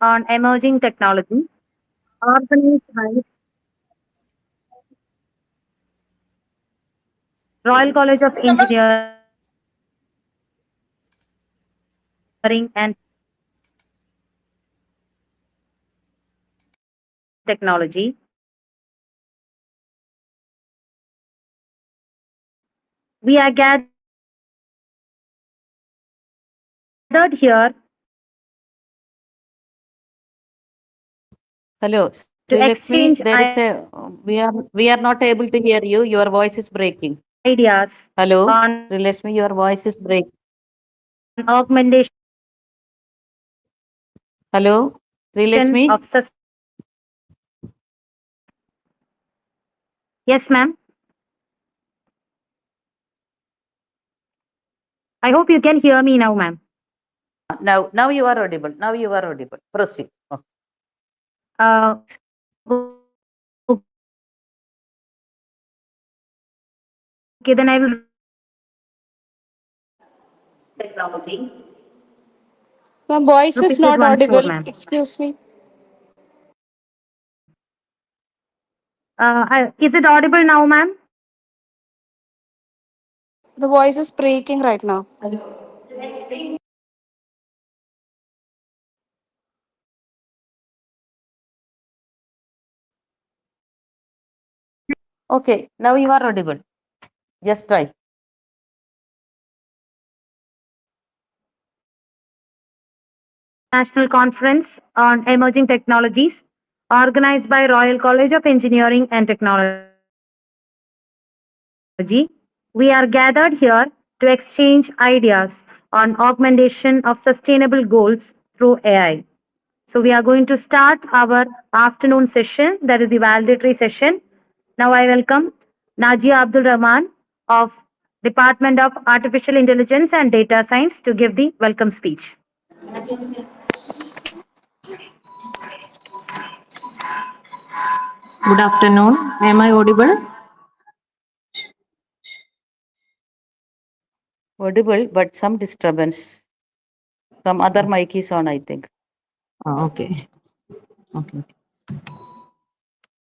on Emerging Technology, organized by Royal College of Engineering and Technology. We are gathered here to exchange Hello, Srilakshmi. ideas There is a we are not able to hear you. Your voice is breaking. Hello, on Srilakshmi, your voice is breaking. augmentation Hello, of Srilakshmi. Yes, ma'am. I hope you can hear me now, ma'am. Now you are audible. Now you are audible. Proceed. Oh, Okay, then I will technology. My voice is Repeat not it once audible. more, ma'am. Excuse me. Is it audible now, ma'am? The voice is breaking right now. okay, now you are audible. Just try. National Conference on Emerging Technologies, organized by Royal College of Engineering and Technology. We are gathered here to exchange ideas on augmentation of sustainable goals through AI. So we are going to start our afternoon session, that is the validatory session. Now I welcome Najia Abdul Rahman of Department of Artificial Intelligence and Data Science to give the welcome speech. Good afternoon. Am I audible? Audible, but some disturbance. Some other mic is on, I think. Okay. Okay.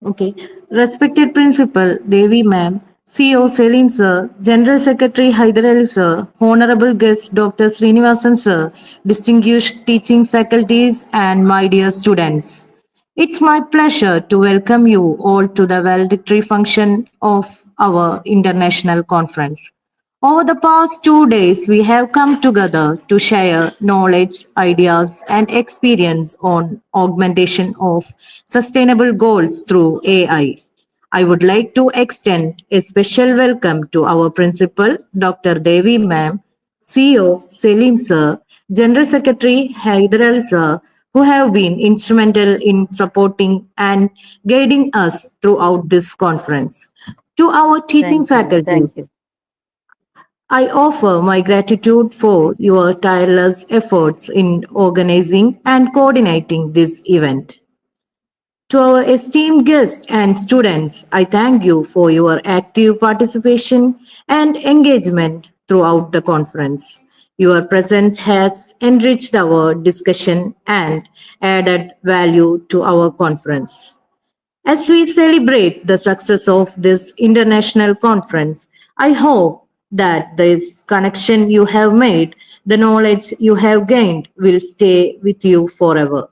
Okay. Respected Principal Devi Ma'am, CEO Selim Sir, General Secretary Hyder Ali Sir, Honorable Guest Dr. Srinivasan Sir, distinguished teaching faculties, and my dear students. It's my pleasure to welcome you all to the valedictory function of our international conference. Over the past 2 days, we have come together to share knowledge, ideas, and experience on augmentation of sustainable goals through AI. I would like to extend a special welcome to our principal, Dr. Devi Ma'am, CEO Selim Sir, General Secretary Hyder Sir, who have been instrumental in supporting and guiding us throughout this conference. To our teaching Thank you. Thank faculties, you. I offer my gratitude for your tireless efforts in organizing and coordinating this event. To our esteemed guests and students, I thank you for your active participation and engagement throughout the conference. Your presence has enriched our discussion and added value to our conference. As we celebrate the success of this international conference, I hope that this connection you have made, the knowledge you have gained, will stay with you forever.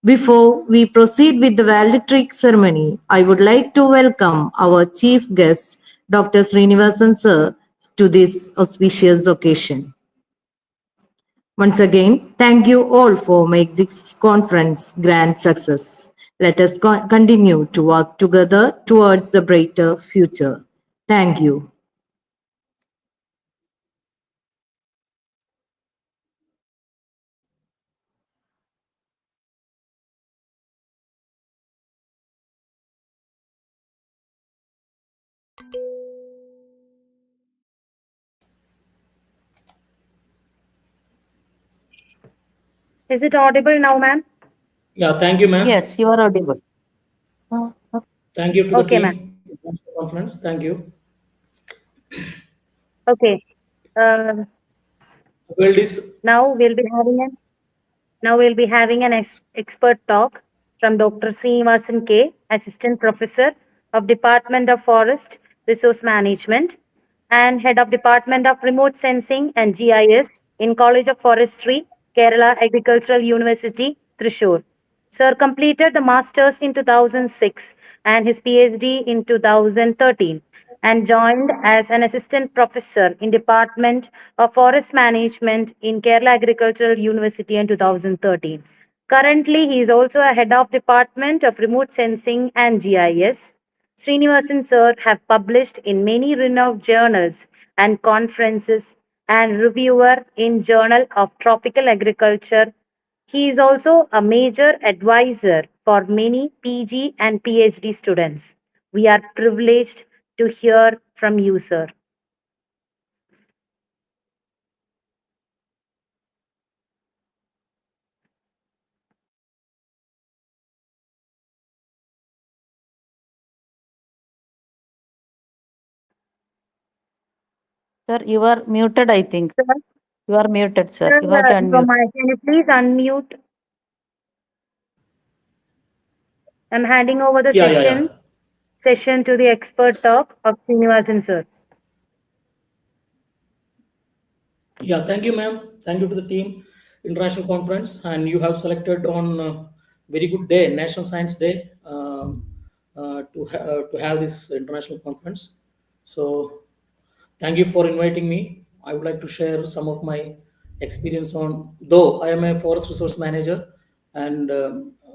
Before we proceed with the valedictory ceremony, I would like to welcome our chief guest, Dr. Srinivasan Sir, to this auspicious occasion. Once again, thank you all for making this conference grand success. Let us continue to work together towards a brighter future. Thank you. Is it audible now, ma'am? Yeah, thank you, ma'am. Yes, you are audible. Thank you to the Okay, ma'am. team for the conference. Thank you. Okay. Uh, Well, this Now we'll be having an Now we'll be having an expert talk from Dr. Srinivasan K, Assistant Professor of Department of Forest Resource Management and Head of Department of Remote Sensing and GIS in College of Forestry, Kerala Agricultural University, Thrissur. Sir completed the Masters in 2006 and his PhD in 2013 and joined as an assistant professor in Department of Forest Management in Kerala Agricultural University in 2013. Currently, he is also a head of Department of Remote Sensing and GIS. Srinivasan sir have published in many renowned journals and conferences and reviewer in Journal of Tropical Agriculture. He is also a major advisor for many PG and PhD students. We are privileged to hear from you, sir. Sir, you are muted, I think. Sir, You are muted, sir. sir, You have to unmute. can you please unmute? I'm handing over the Yeah, yeah, yeah. session to the expert talk of Srinivasan sir. Yeah, thank you, ma'am. Thank you to the team, international conference, and you have selected on very good day, National Science Day, to have this international conference. So, thank you for inviting me. I would like to share some of my experience on. Though I am a forest resource manager, and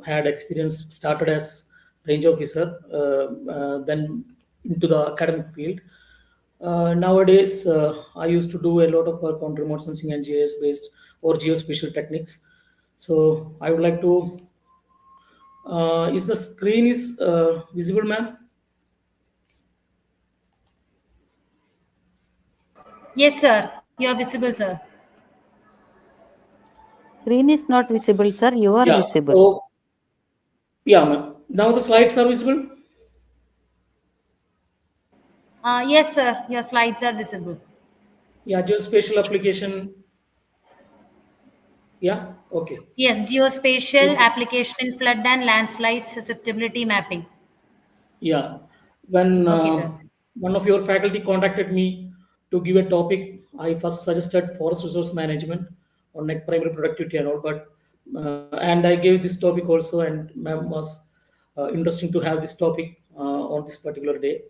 had experience started as range officer, then into the academic field. Nowadays, I used to do a lot of work on remote sensing and GIS based or geospatial techniques. So I would like to. Is the screen is visible, ma'am? Yes, sir. You are visible, sir. Screen is not visible, sir. You are Yeah. visible. So yeah, ma'am. Now the slides are visible. Yes, sir. Your slides are visible. Yeah, geospatial application. Yeah. Okay. Yes, geospatial Okay. application in flood and landslide susceptibility mapping. Yeah, when Okay, sir. one of your faculty contacted me to give a topic, I first suggested forest resource management on net primary productivity and all. But and I gave this topic also, and ma'am was interesting to have this topic on this particular day.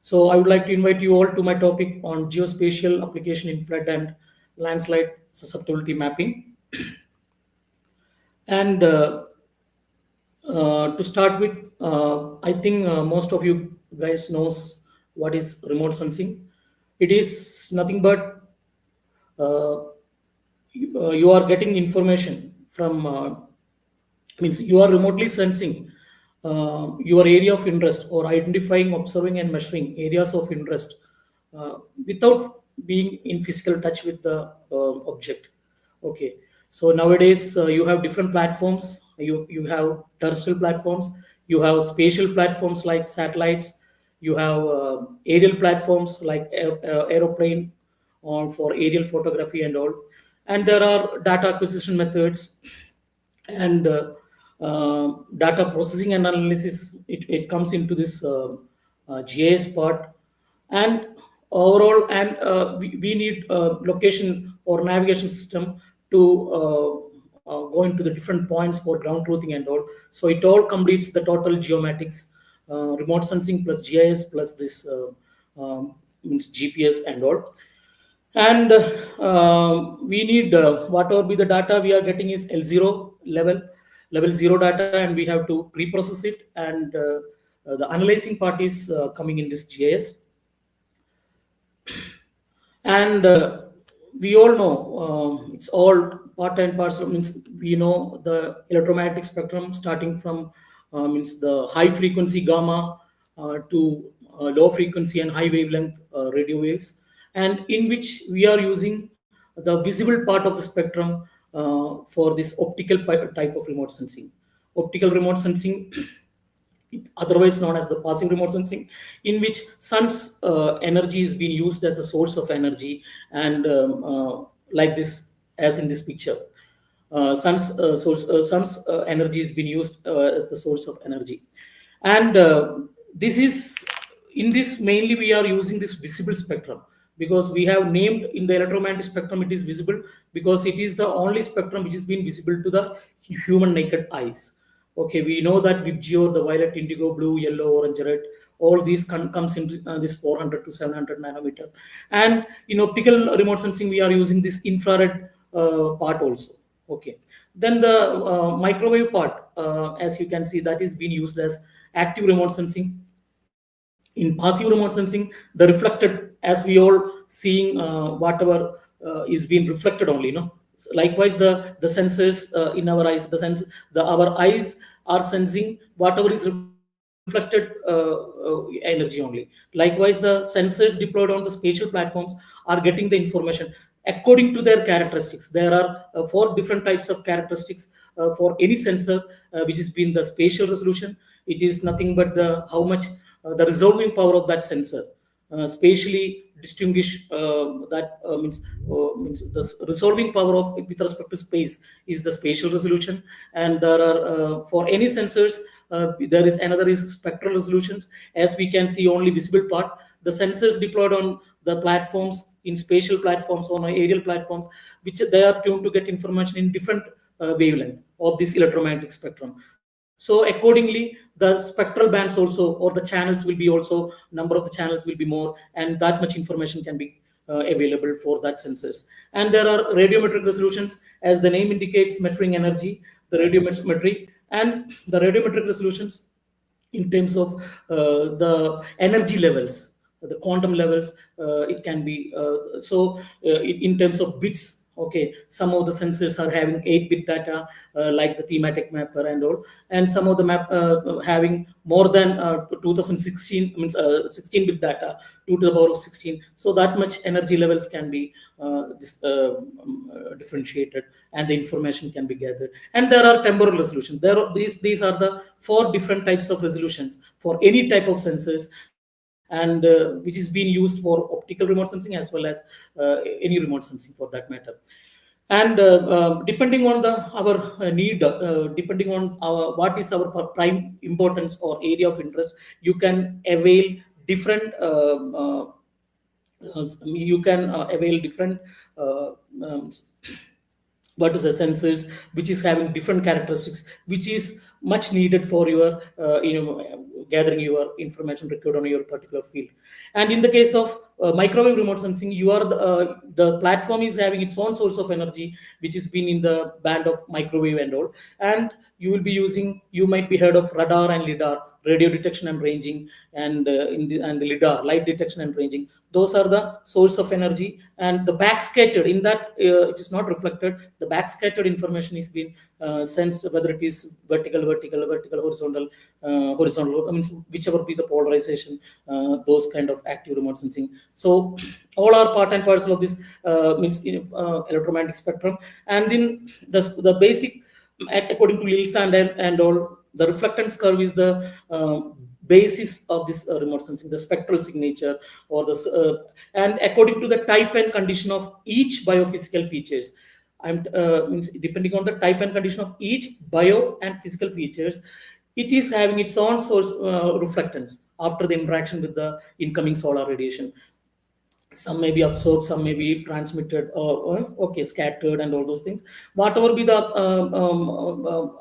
So I would like to invite you all to my topic on geospatial application in flood and landslide susceptibility mapping. And to start with, I think most of you guys knows what is remote sensing. It is nothing but you are getting information from means you are remotely sensing your area of interest or identifying, observing, and measuring areas of interest without being in physical touch with the object. Okay, so nowadays you have different platforms. You have terrestrial platforms, you have spatial platforms like satellites, you have aerial platforms like aeroplane on for aerial photography and all, and there are data acquisition methods and data processing and analysis. It comes into this GIS part, and overall, and we need location or navigation system to go into the different points for ground truthing and all. So it all completes the total geomatics, remote sensing plus GIS plus this means GPS and all. And we need whatever be the data we are getting is L0 level 0 data, and we have to pre-process it, and the analyzing part is coming in this GIS. And we all know it's all part and parcel. Means we know the electromagnetic spectrum starting from means the high frequency gamma to low frequency and high wavelength radio waves, and in which we are using the visible part of the spectrum for this optical type of remote sensing. Optical remote sensing, otherwise known as the passive remote sensing, in which sun's energy is being used as a source of energy, and like this, as in this picture. sun's energy is being used as the source of energy. And this is in this mainly we are using this visible spectrum, because we have named in the electromagnetic spectrum it is visible because it is the only spectrum which is being visible to the human naked eyes. Okay, we know that Vibgeo, the violet, indigo, blue, yellow, orange, red, all these comes in this 400 to 700 nanometer. And in optical remote sensing, we are using this infrared part also. Okay, then the microwave part, as you can see, that is being used as active remote sensing. In passive remote sensing, the reflected, as we all seeing whatever is being reflected only, likewise the sensors in our eyes, the our eyes are sensing whatever is reflected energy only. Likewise, the sensors deployed on the spatial platforms are getting the information according to their characteristics. There are four different types of characteristics for any sensor, which is being the spatial resolution. It is nothing but the how much the resolving power of that sensor, spatially distinguish that means the resolving power of with respect to space is the spatial resolution. And there are for any sensors there is another is spectral resolutions. As we can see only visible part, the sensors deployed on the platforms, in spatial platforms, on aerial platforms, which they are tuned to get information in different wavelength of this electromagnetic spectrum. So accordingly the spectral bands also, or the channels will be also, number of the channels will be more, and that much information can be available for that sensors. And there are radiometric resolutions, as the name indicates, measuring energy, the radiometry. And the radiometric resolutions in terms of the energy levels, the quantum levels, it can be in terms of bits. Okay, some of the sensors are having 8-bit data, like the thematic mapper and all, and some of the map having more than 2016 means 16-bit data, 2 to the power of 16. So that much energy levels can be differentiated, and the information can be gathered. And there are temporal resolution. These are the 4 different types of resolutions for any type of sensors, and which is being used for optical remote sensing as well as any remote sensing for that matter. And depending on our need, depending on what is our prime importance or area of interest, you can avail different uh, um, what is the sensors which is having different characteristics, which is much needed for your gathering your information required on your particular field. And in the case of microwave remote sensing, you are the platform is having its own source of energy, which is been in the band of microwave and all. And you will be using, you might be heard of radar and lidar, radio detection and ranging, and and the lidar, light detection and ranging. Those are the source of energy. And the backscattered in that, it is not reflected, the backscattered information is being sensed, whether it is vertical, horizontal, horizontal, I mean, whichever be the polarization, those kind of active remote sensing. So all are part and parcel of this electromagnetic spectrum. And in the basic, according to Lilsand and all, the reflectance curve is the basis of this remote sensing, the spectral signature, or the and according to the type and condition of each biophysical features. Means depending on the type and condition of each bio and physical features, it is having its own source reflectance after the interaction with the incoming solar radiation. Some may be absorbed, some may be transmitted, or okay, scattered, and all those things. Whatever be the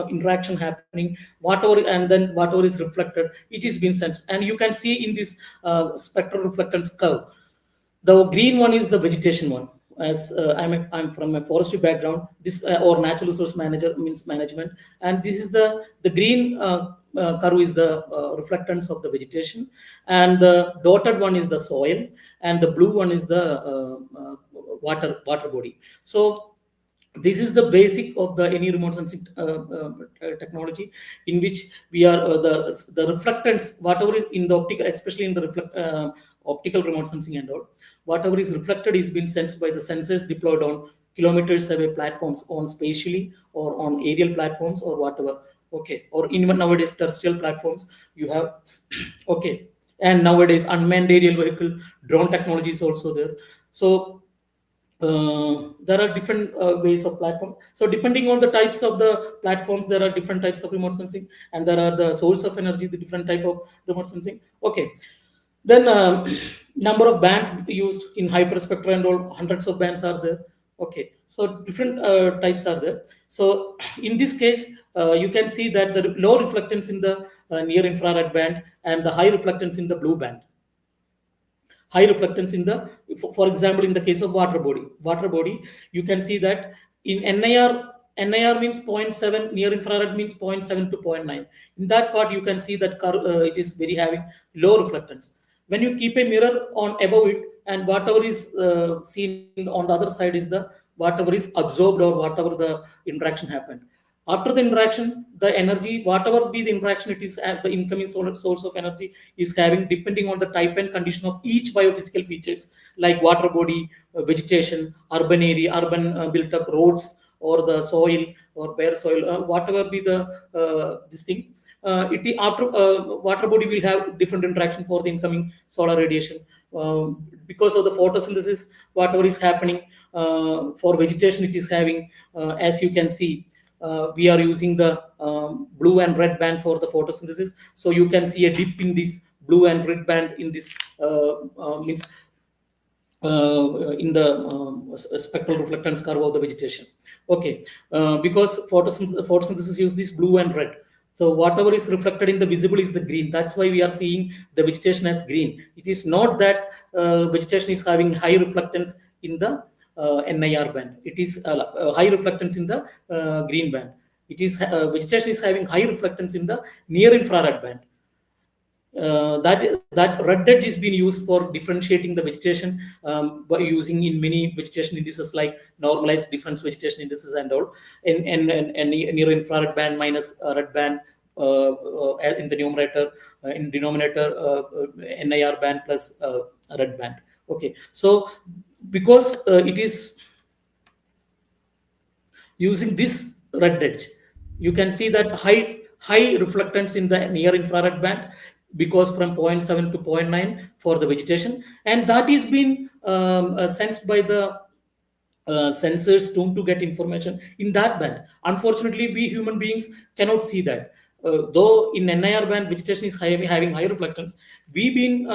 interaction happening, whatever, and then whatever is reflected, it is being sensed. And you can see in this spectral reflectance curve, the green one is the vegetation one. As I'm from a forestry background, this or natural resource manager means management, and this is the green curve is the reflectance of the vegetation, and the dotted one is the soil, and the blue one is the water body. So this is the basic of the any remote sensing technology, in which we are the reflectance, whatever is in the optical, especially in the optical remote sensing and all, whatever is reflected is being sensed by the sensors deployed on kilometers away platforms, on spatially or on aerial platforms or whatever. Okay, or even nowadays terrestrial platforms you have. Okay, and nowadays unmanned aerial vehicle drone technology is also there. So there are different ways of platform. So depending on the types of the platforms, there are different types of remote sensing, and there are the source of energy, the different type of remote sensing. Okay, then number of bands used in hyperspectra and all, hundreds of bands are there. Okay, so different types are there. So in this case, you can see that the low reflectance in the near infrared band and the high reflectance in the blue band. High reflectance in the, for example, in the case of water body, you can see that in NIR means 0. 0.7, near infrared means 0.7 to 0.9. In that part, you can see that it is very having low reflectance. When you keep a mirror on above it, and whatever is seen on the other side is the whatever is absorbed or whatever the interaction happened. After the interaction, the energy, whatever be the interaction, it is at the incoming source of energy is having, depending on the type and condition of each biophysical features, like water body, vegetation, urban area, urban built up roads, or the soil or bare soil, whatever be the this thing. After water body will have different interaction for the incoming solar radiation, because of the photosynthesis, whatever is happening for vegetation, it is having, as you can see, we are using the blue and red band for the photosynthesis. So you can see a dip in this blue and red band in this means in the spectral reflectance curve of the vegetation. Okay, because photosynthesis use this blue and red. So whatever is reflected in the visible is the green. That's why we are seeing the vegetation as green. It is not that vegetation is having high reflectance in the NIR band. It is high reflectance in the green band. It is vegetation is having high reflectance in the near infrared band. That red edge is being used for differentiating the vegetation by using in many vegetation indices like normalized difference vegetation indices and all, and near infrared band minus red band in the numerator, in denominator NIR band plus red band. Okay, so because it is using this red edge, you can see that high reflectance in the near infrared band, because from 0.7 to 0.9 for the vegetation, and that is being sensed by the sensors tuned to get information in that band. Unfortunately, we human beings cannot see that. Though in NIR band vegetation is having high reflectance, we been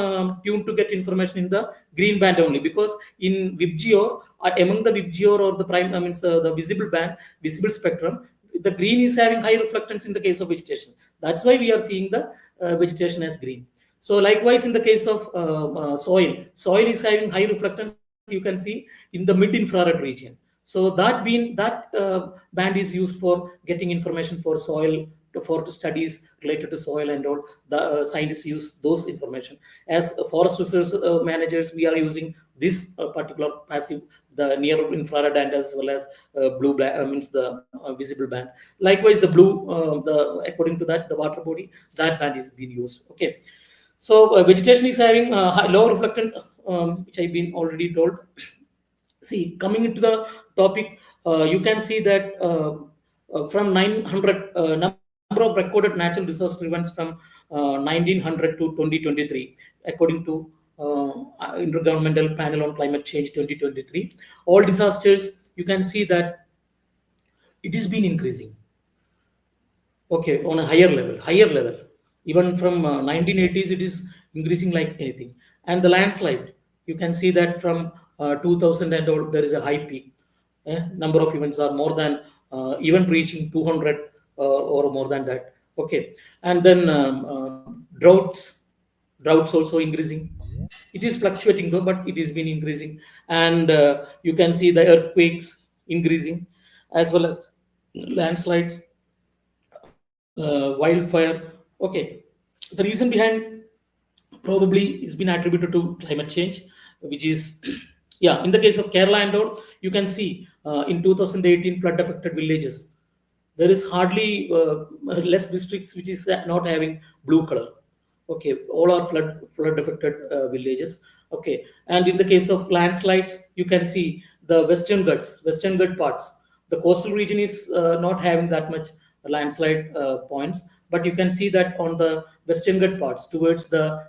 tuned to get information in the green band only, because in VibGeo, among the VibGeo or the prime, the visible band, visible spectrum, the green is having high reflectance in the case of vegetation. That's why we are seeing the vegetation as green. So likewise, in the case of soil is having high reflectance, you can see in the mid infrared region. So that band is used for getting information for soil, for studies related to soil and all. The scientists use those information. As forest resource managers, we are using this particular passive, the near infrared and as well as blue means the visible band. Likewise, the blue, the according to that, the water body, that band is being used. Okay, so vegetation is having low reflectance, which I've been already told. See, coming into the topic, you can see that from 900 number of recorded natural disaster events from 1900 to 2023, according to Intergovernmental Panel on Climate Change 2023, all disasters, you can see that it has been increasing. Okay, on a higher level. Even from 1980s, it is increasing like anything. And the landslide, you can see that from 2000 and all, there is a high peak. Number of events are more than even reaching 200 or more than that. Okay, and then droughts also increasing. It is fluctuating though, but it has been increasing. And you can see the earthquakes increasing, as well as landslides, wildfire. Okay, the reason behind probably is been attributed to climate change, which is yeah, in the case of Kerala and all, you can see in 2018 flood affected villages, there is hardly less districts which is not having blue color. Okay, all are flood affected villages. Okay, and in the case of landslides, you can see the western gut parts, the coastal region is not having that much landslide points, but you can see that on the western gut parts towards the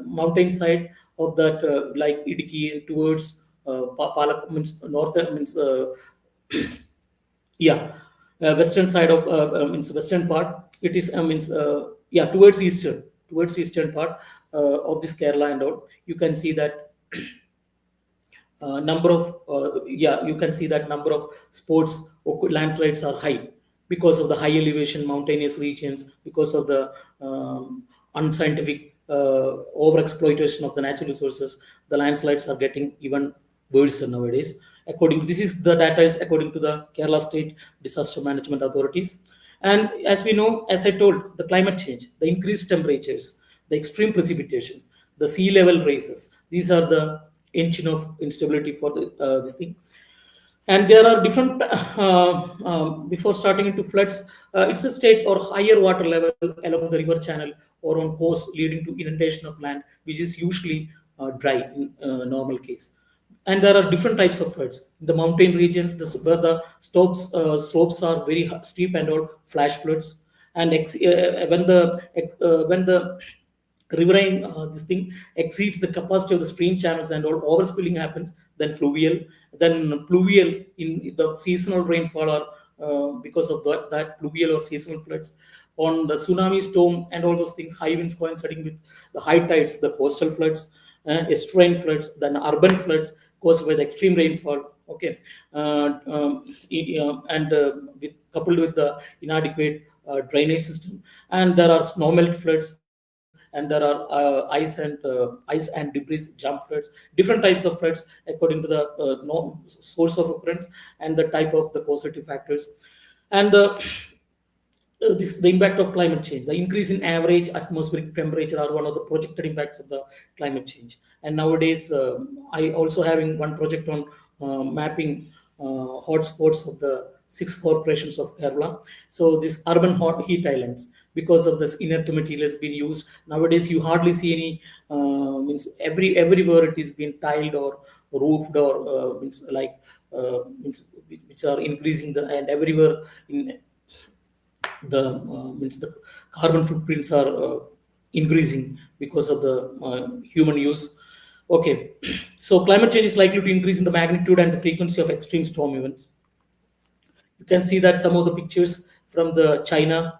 mountain side of that, like Idiki, towards means north means yeah, western side of means western part. It is means yeah, towards eastern part of this Kerala and all. You can see that number of yeah, you can see that number of sports landslides are high because of the high elevation mountainous regions, because of the unscientific over exploitation of the natural resources. The landslides are getting even worse nowadays. According, this is the data is according to the Kerala State Disaster Management Authorities. And as we know, as I told, the climate change, the increased temperatures, the extreme precipitation, the sea level rises, these are the engine of instability for this thing. And there are different before starting into floods, it's a state or higher water level along the river channel or on coast, leading to inundation of land, which is usually dry in normal case. And there are different types of floods in the mountain regions, where the slopes are very steep and all, flash floods. And when the riverine this thing exceeds the capacity of the stream channels and all, overspilling happens. Then pluvial in the seasonal rainfall, or because of that pluvial or seasonal floods, on the tsunami storm and all those things, high winds coinciding with the high tides, the coastal floods, estuarine floods, then urban floods caused by the extreme rainfall. Okay, and with coupled with the inadequate drainage system. And there are snow melt floods, and there are ice and debris jump floods, different types of floods according to the source of occurrence and the type of the causative factors. And the impact of climate change, the increase in average atmospheric temperature are one of the projected impacts of the climate change. And nowadays, I also having one project on mapping hotspots of the 6 corporations of Kerala. So these urban hot heat islands, because of this inert material has been used. Nowadays, you hardly see any means everywhere it is being tiled or roofed, or means like means which are increasing the, and everywhere in the means the carbon footprints are increasing because of the human use. Okay, so climate change is likely to increase in the magnitude and the frequency of extreme storm events. You can see that some of the pictures from the China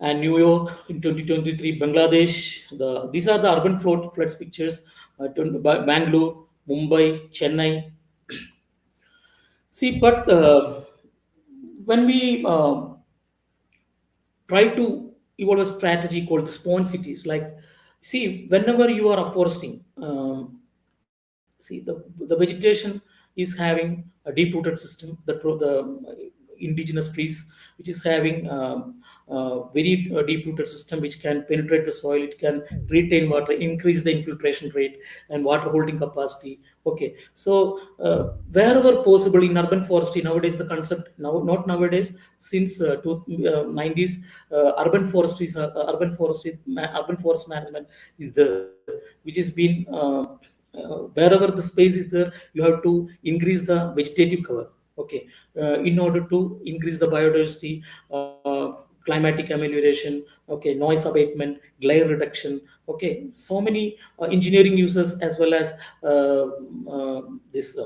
and New York in 2023, Bangladesh. These are the urban floods pictures. Bangalore, Mumbai, Chennai. See, but when we try to evolve a strategy called the spawn cities, like, see, whenever you are afforesting, see the vegetation is having a deep rooted system, the indigenous trees, which is having very deep rooted system, which can penetrate the soil, it can retain water, increase the infiltration rate and water holding capacity. Okay, so wherever possible in urban forestry, nowadays the concept, now not nowadays, since 90s, urban forest management is there, which has been wherever the space is there, you have to increase the vegetative cover. Okay, in order to increase the biodiversity, climatic amelioration, okay, noise abatement, glare reduction. Okay, so many engineering uses, as well as this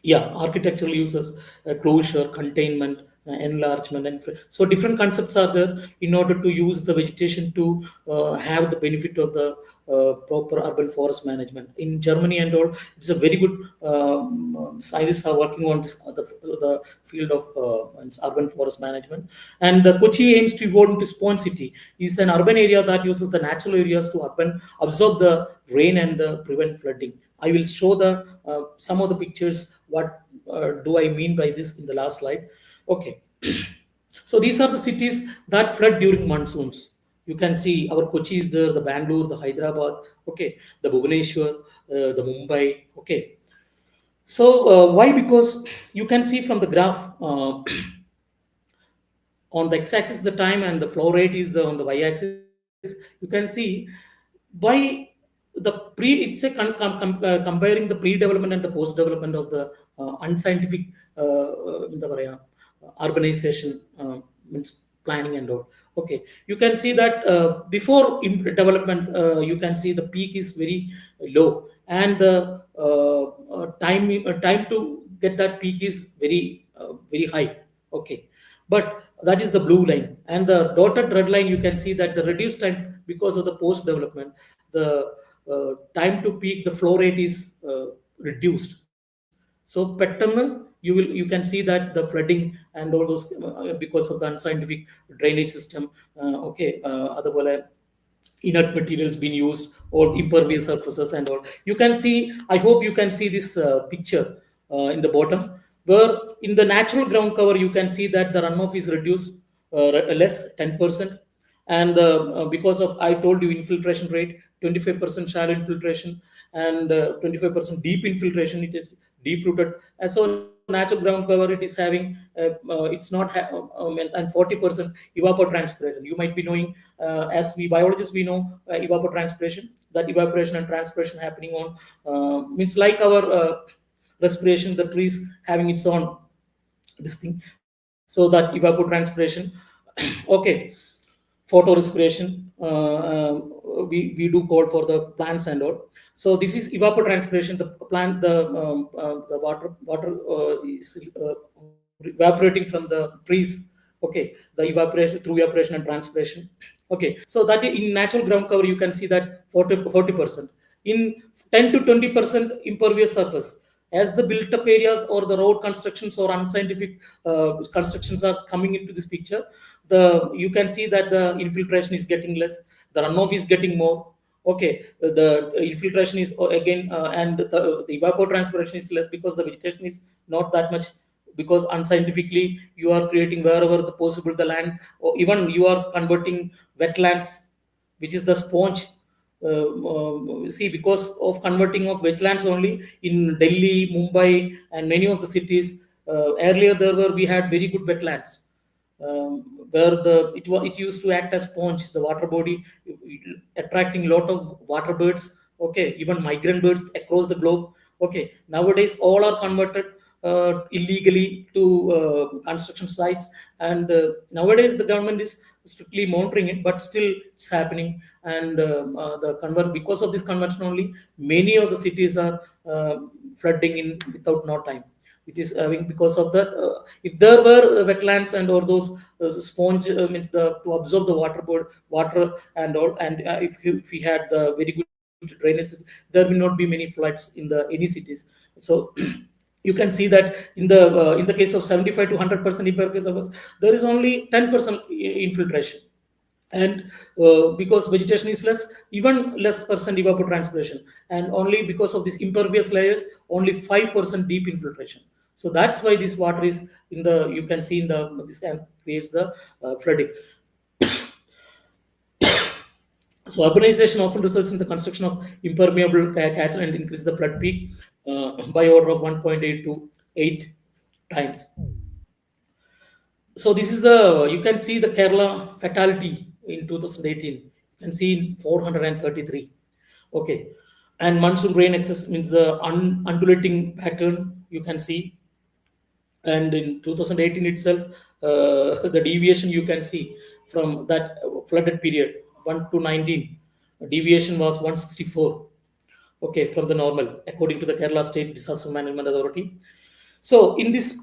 yeah, architectural uses, closure, containment, enlargement, and so different concepts are there in order to use the vegetation to have the benefit of the proper urban forest management. In Germany and all, it's a very good scientists are working on this the field of urban forest management. And Kochi aims to evolve into spawn city. Is an urban area that uses the natural areas to absorb the rain and prevent flooding. I will show the some of the pictures. What do I mean by this in the last slide? Okay, so these are the cities that flood during monsoons. You can see our Kochi is there, the Bangalore, the Hyderabad, okay, the Bhubaneswar, the Mumbai. Okay, so why? Because you can see from the graph. On the x-axis the time, and the flow rate is on the y-axis. You can see by the it's a comparing the pre-development and the post-development of the unscientific urbanization means planning and all. Okay, you can see that before development, you can see the peak is very low, and the time to get that peak is very high. Okay, but that is the blue line, and the dotted red line, you can see that the reduced time because of the post development, the time to peak, the flow rate is reduced. So pattern you can see that the flooding and all those because of the unscientific drainage system. Okay, otherwise inert materials being used or impervious surfaces and all. You can see, I hope you can see this picture in the bottom, where in the natural ground cover you can see that the runoff is reduced less 10%. And because of, I told you, infiltration rate 25% shallow infiltration and 25% deep infiltration, it is deep rooted. And so natural ground cover, it is having it's not and 40% evapotranspiration. You might be knowing, as we biologists we know, evapotranspiration, that evaporation and transpiration happening on means like our respiration, the trees having its own this thing. So that evapotranspiration okay, photorespiration, we do call for the plants and all. So this is evapotranspiration. The plant, the water is evaporating from the trees. Okay, the evaporation through evaporation and transpiration. Okay, so that in natural ground cover you can see that 40%. In 10 to 20% impervious surface, as the built up areas or the road constructions or unscientific constructions are coming into this picture, you can see that the infiltration is getting less, the runoff is getting more. Okay, the infiltration is again and the evapotranspiration is less because the vegetation is not that much, because unscientifically you are creating wherever the possible the land, or even you are converting wetlands, which is the sponge. See, because of converting of wetlands only in Delhi, Mumbai, and many of the cities, earlier we had very good wetlands, where it used to act as sponge, the water body, attracting a lot of water birds. Okay, even migrant birds across the globe. Okay, nowadays all are converted illegally to construction sites, and nowadays the government is strictly monitoring it, but still it's happening. And because of this convention only, many of the cities are flooding in without no time. It is having because of that. If there were wetlands and or those sponge means to absorb the water and all, and if we had the very good drainage, there will not be many floods in the any cities. So you can see that in the case of 75 to 100% impervious surface, there is only 10% infiltration. And because vegetation is less, even less percent evapotranspiration, and only because of these impervious layers, only 5% deep infiltration. So that's why this water is in the, you can see in the this and creates the flooding. So urbanization often results in the construction of impermeable catchment and increase the flood peak by order of 1.8 to 8 times. So this is you can see the Kerala fatality in 2018. You can see 433. Okay, and monsoon rain excess means the undulating pattern you can see. And in 2018 itself, the deviation you can see from that flooded period 1 to 19, deviation was 164. Okay, from the normal, according to the Kerala State Disaster Management Authority. So in this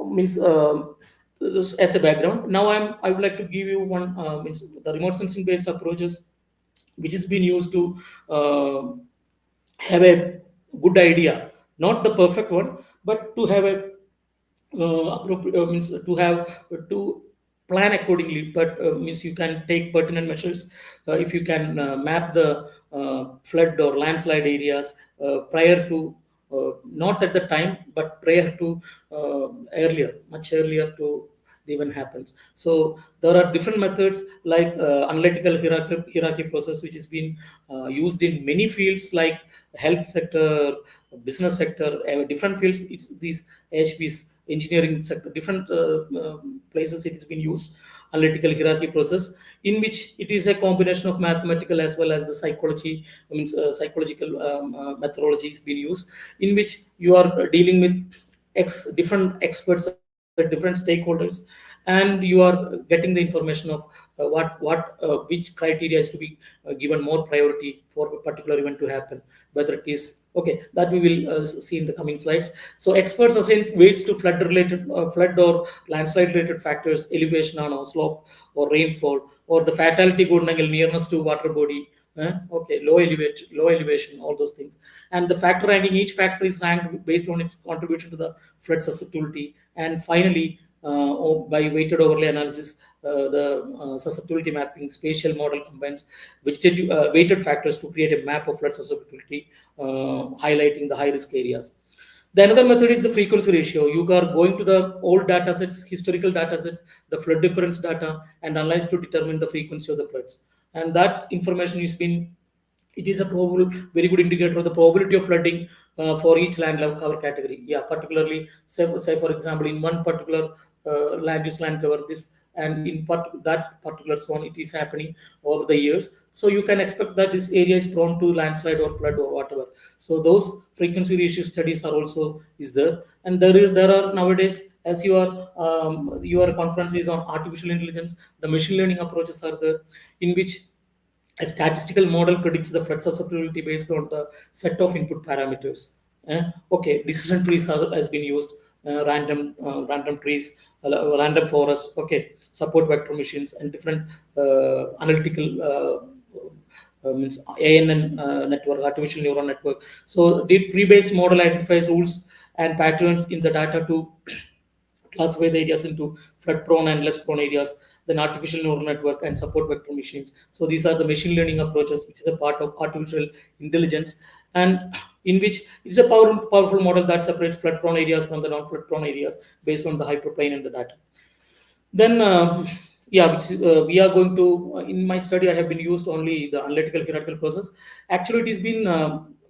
means as a background, now I would like to give you one means the remote sensing based approaches, which has been used to have a good idea, not the perfect one, but to have a appropriate means to plan accordingly. But means you can take pertinent measures if you can map the flood or landslide areas prior to not at the time, but prior to much earlier to the event happens. So there are different methods like analytical hierarchy process, which has been used in many fields like health sector, business sector, different fields. It's these HPs, engineering sector, different places it has been used. Analytical hierarchy process, in which it is a combination of mathematical as well as the psychology, means psychological methodology is being used, in which you are dealing with different experts, different stakeholders, and and you are getting the information of which criteria is to be given more priority for a particular event to happen, whether it is okay, that we will see in the coming slides. So experts assign weights to flood or landslide related factors, elevation on slope or rainfall, or the fatality good nearness to water body. Okay, low elevation, all those things. And the factor ranking, each factor is ranked based on its contribution to the flood susceptibility. And finally, by weighted overlay analysis, the susceptibility mapping spatial model combines weighted factors to create a map of flood susceptibility, highlighting the high risk areas. The another method is the frequency ratio. You are going to the old data sets, historical data sets, the flood occurrence data, and analyze to determine the frequency of the floods. And that information is been, it is a probable, very good indicator of the probability of flooding for each land cover category. Yeah, particularly, say for example, in one particular land use land cover, this, and in that particular zone, it is happening over the years. So you can expect that this area is prone to landslide or flood or whatever. So those frequency ratio studies are also is there, and there are nowadays, as your conference is on artificial intelligence, the machine learning approaches are there, in which a statistical model predicts the flood susceptibility based on the set of input parameters. Okay, decision trees has been used, random trees, random forest. Okay, support vector machines and different analytical. Means ANN network, artificial neural network. So the tree-based model identifies rules and patterns in the data to classify the areas into flood prone and less prone areas, then artificial neural network and support vector machines. So these are the machine learning approaches, which is a part of artificial intelligence, and in which it's a powerful model that separates flood prone areas from the non-flood prone areas based on the hyperplane and the data. Then yeah, we are going to in my study I have been used only the analytical hierarchical process. Actually, it has been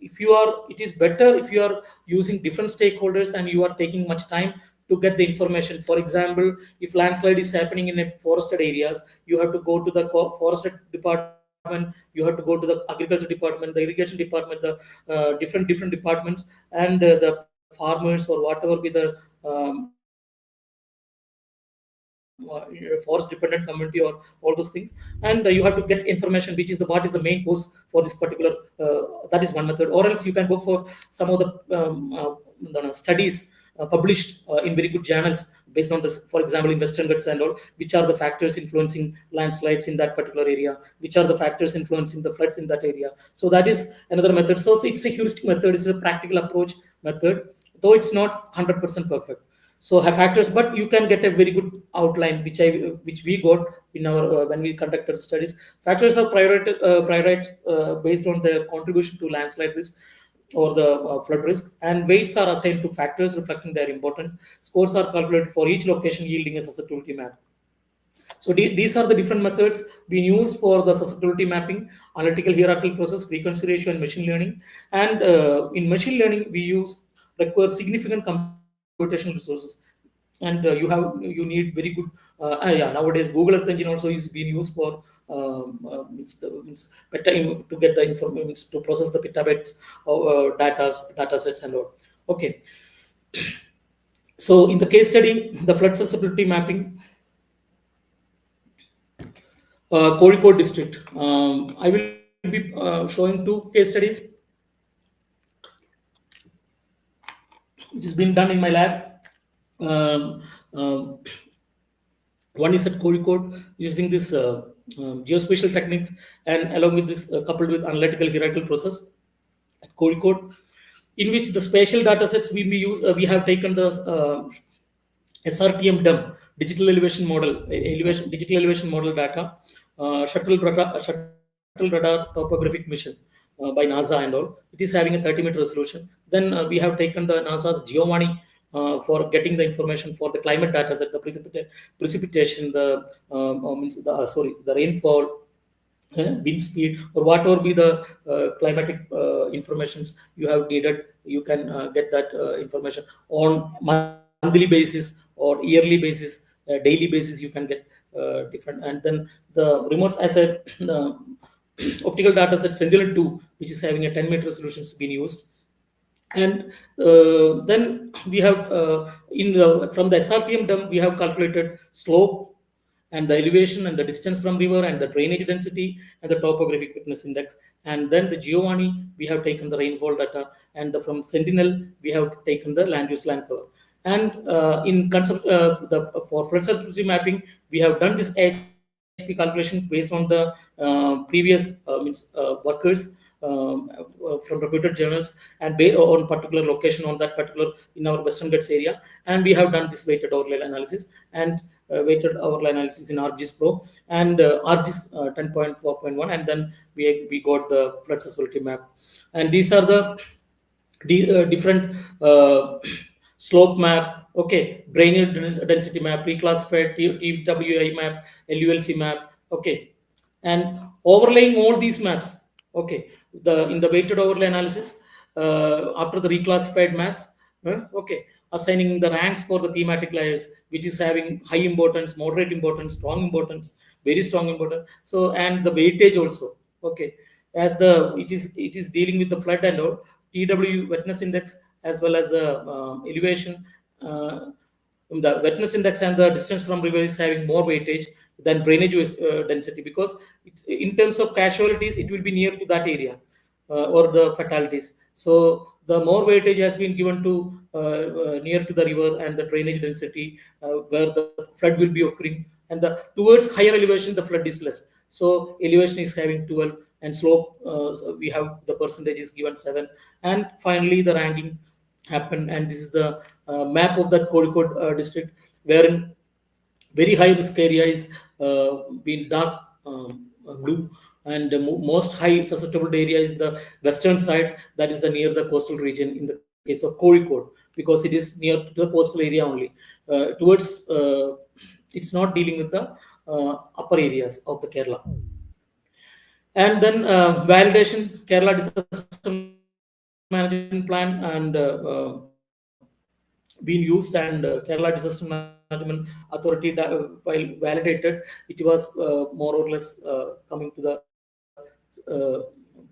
it is better if you are using different stakeholders and you are taking much time to get the information. For example, if landslide is happening in a forested areas, you have to go to the forested department, you have to go to the agriculture department, the irrigation department, the different departments, and the farmers or whatever be the forest dependent community or all those things, and you have to get information which is what is the main cause for this particular that is one method. Or else you can go for some of the studies published in very good journals based on this, for example in Western Ghats and all, which are the factors influencing landslides in that particular area, which are the factors influencing the floods in that area. So that is another method. So it's a heuristic method, it's a practical approach method, though it's not 100% perfect. So have factors, but you can get a very good outline, which we got in our when we conducted studies. Factors are prioritized based on their contribution to landslide risk or the flood risk, and weights are assigned to factors reflecting their importance. Scores are calculated for each location, yielding a susceptibility map. So these are the different methods being used for the susceptibility mapping: analytical hierarchical process, frequency ratio, and machine learning. And in machine learning, we require significant computational resources, and you need very good. Yeah, nowadays Google Earth Engine also is being used for to get the information, to process the petabytes of data sets and all. Okay. So in the case study, the flood susceptibility mapping, Kozhikode district. I will be showing two case studies, which has been done in my lab. Um, um, One is at Kozhikode using this geospatial techniques, and along with this coupled with analytical hierarchical process at Kozhikode, in which the spatial data sets we have taken the SRTM DEM digital elevation model data, shuttle radar topographic mission by NASA and all. It is having a 30-meter resolution. Then we have taken the NASA's Giovanni for getting the information for the climate data set, the precipitation, the rainfall, wind speed, or whatever be the climatic informations you have needed. You can get that information on monthly basis or yearly basis, daily basis. You can get different. And then the remotes, as a optical data set Sentinel-2, which is having a 10-meter resolution, has been used. And then we have from the SRTM dump we have calculated slope and the elevation and the distance from river and the drainage density and the topographic wetness index. And then the Giovanni we have taken the rainfall data, and from Sentinel we have taken the land use land cover. And in concept for flood susceptibility mapping we have done this AHP calculation based on the previous workers from reputed journals, and on particular location on that particular in our Western Ghats area. And we have done this weighted overlay analysis and weighted overlay analysis in ArcGIS Pro and ArcGIS 10.4.1, and then we got the flood susceptibility map. And these are the different slope map, okay, drainage density map, reclassified TWI map, LULC map, okay, and overlaying all these maps, okay, in the weighted overlay analysis after the reclassified maps, okay, assigning the ranks for the thematic layers, which is having high importance, moderate importance, strong importance, very strong importance. So and the weightage also, okay, as it is dealing with the flood and all, TW wetness index as well as the elevation. The wetness index and the distance from river is having more weightage than drainage density, because in terms of casualties it will be near to that area or the fatalities. So the more weightage has been given to near to the river and the drainage density where the flood will be occurring, and the towards higher elevation the flood is less. So elevation is having 12 and slope we have the percentage is given 7. And finally the ranking happened, and this is the map of that Kozhikode district, wherein very high risk area is being dark blue, and the most high susceptible area is the western side, that is the near the coastal region in the case of Kozhikode, because it is near to the coastal area only. Towards it's not dealing with the upper areas of the Kerala. And then validation, Kerala disaster management plan and being used, and Kerala disaster management authority while validated it was more or less coming to the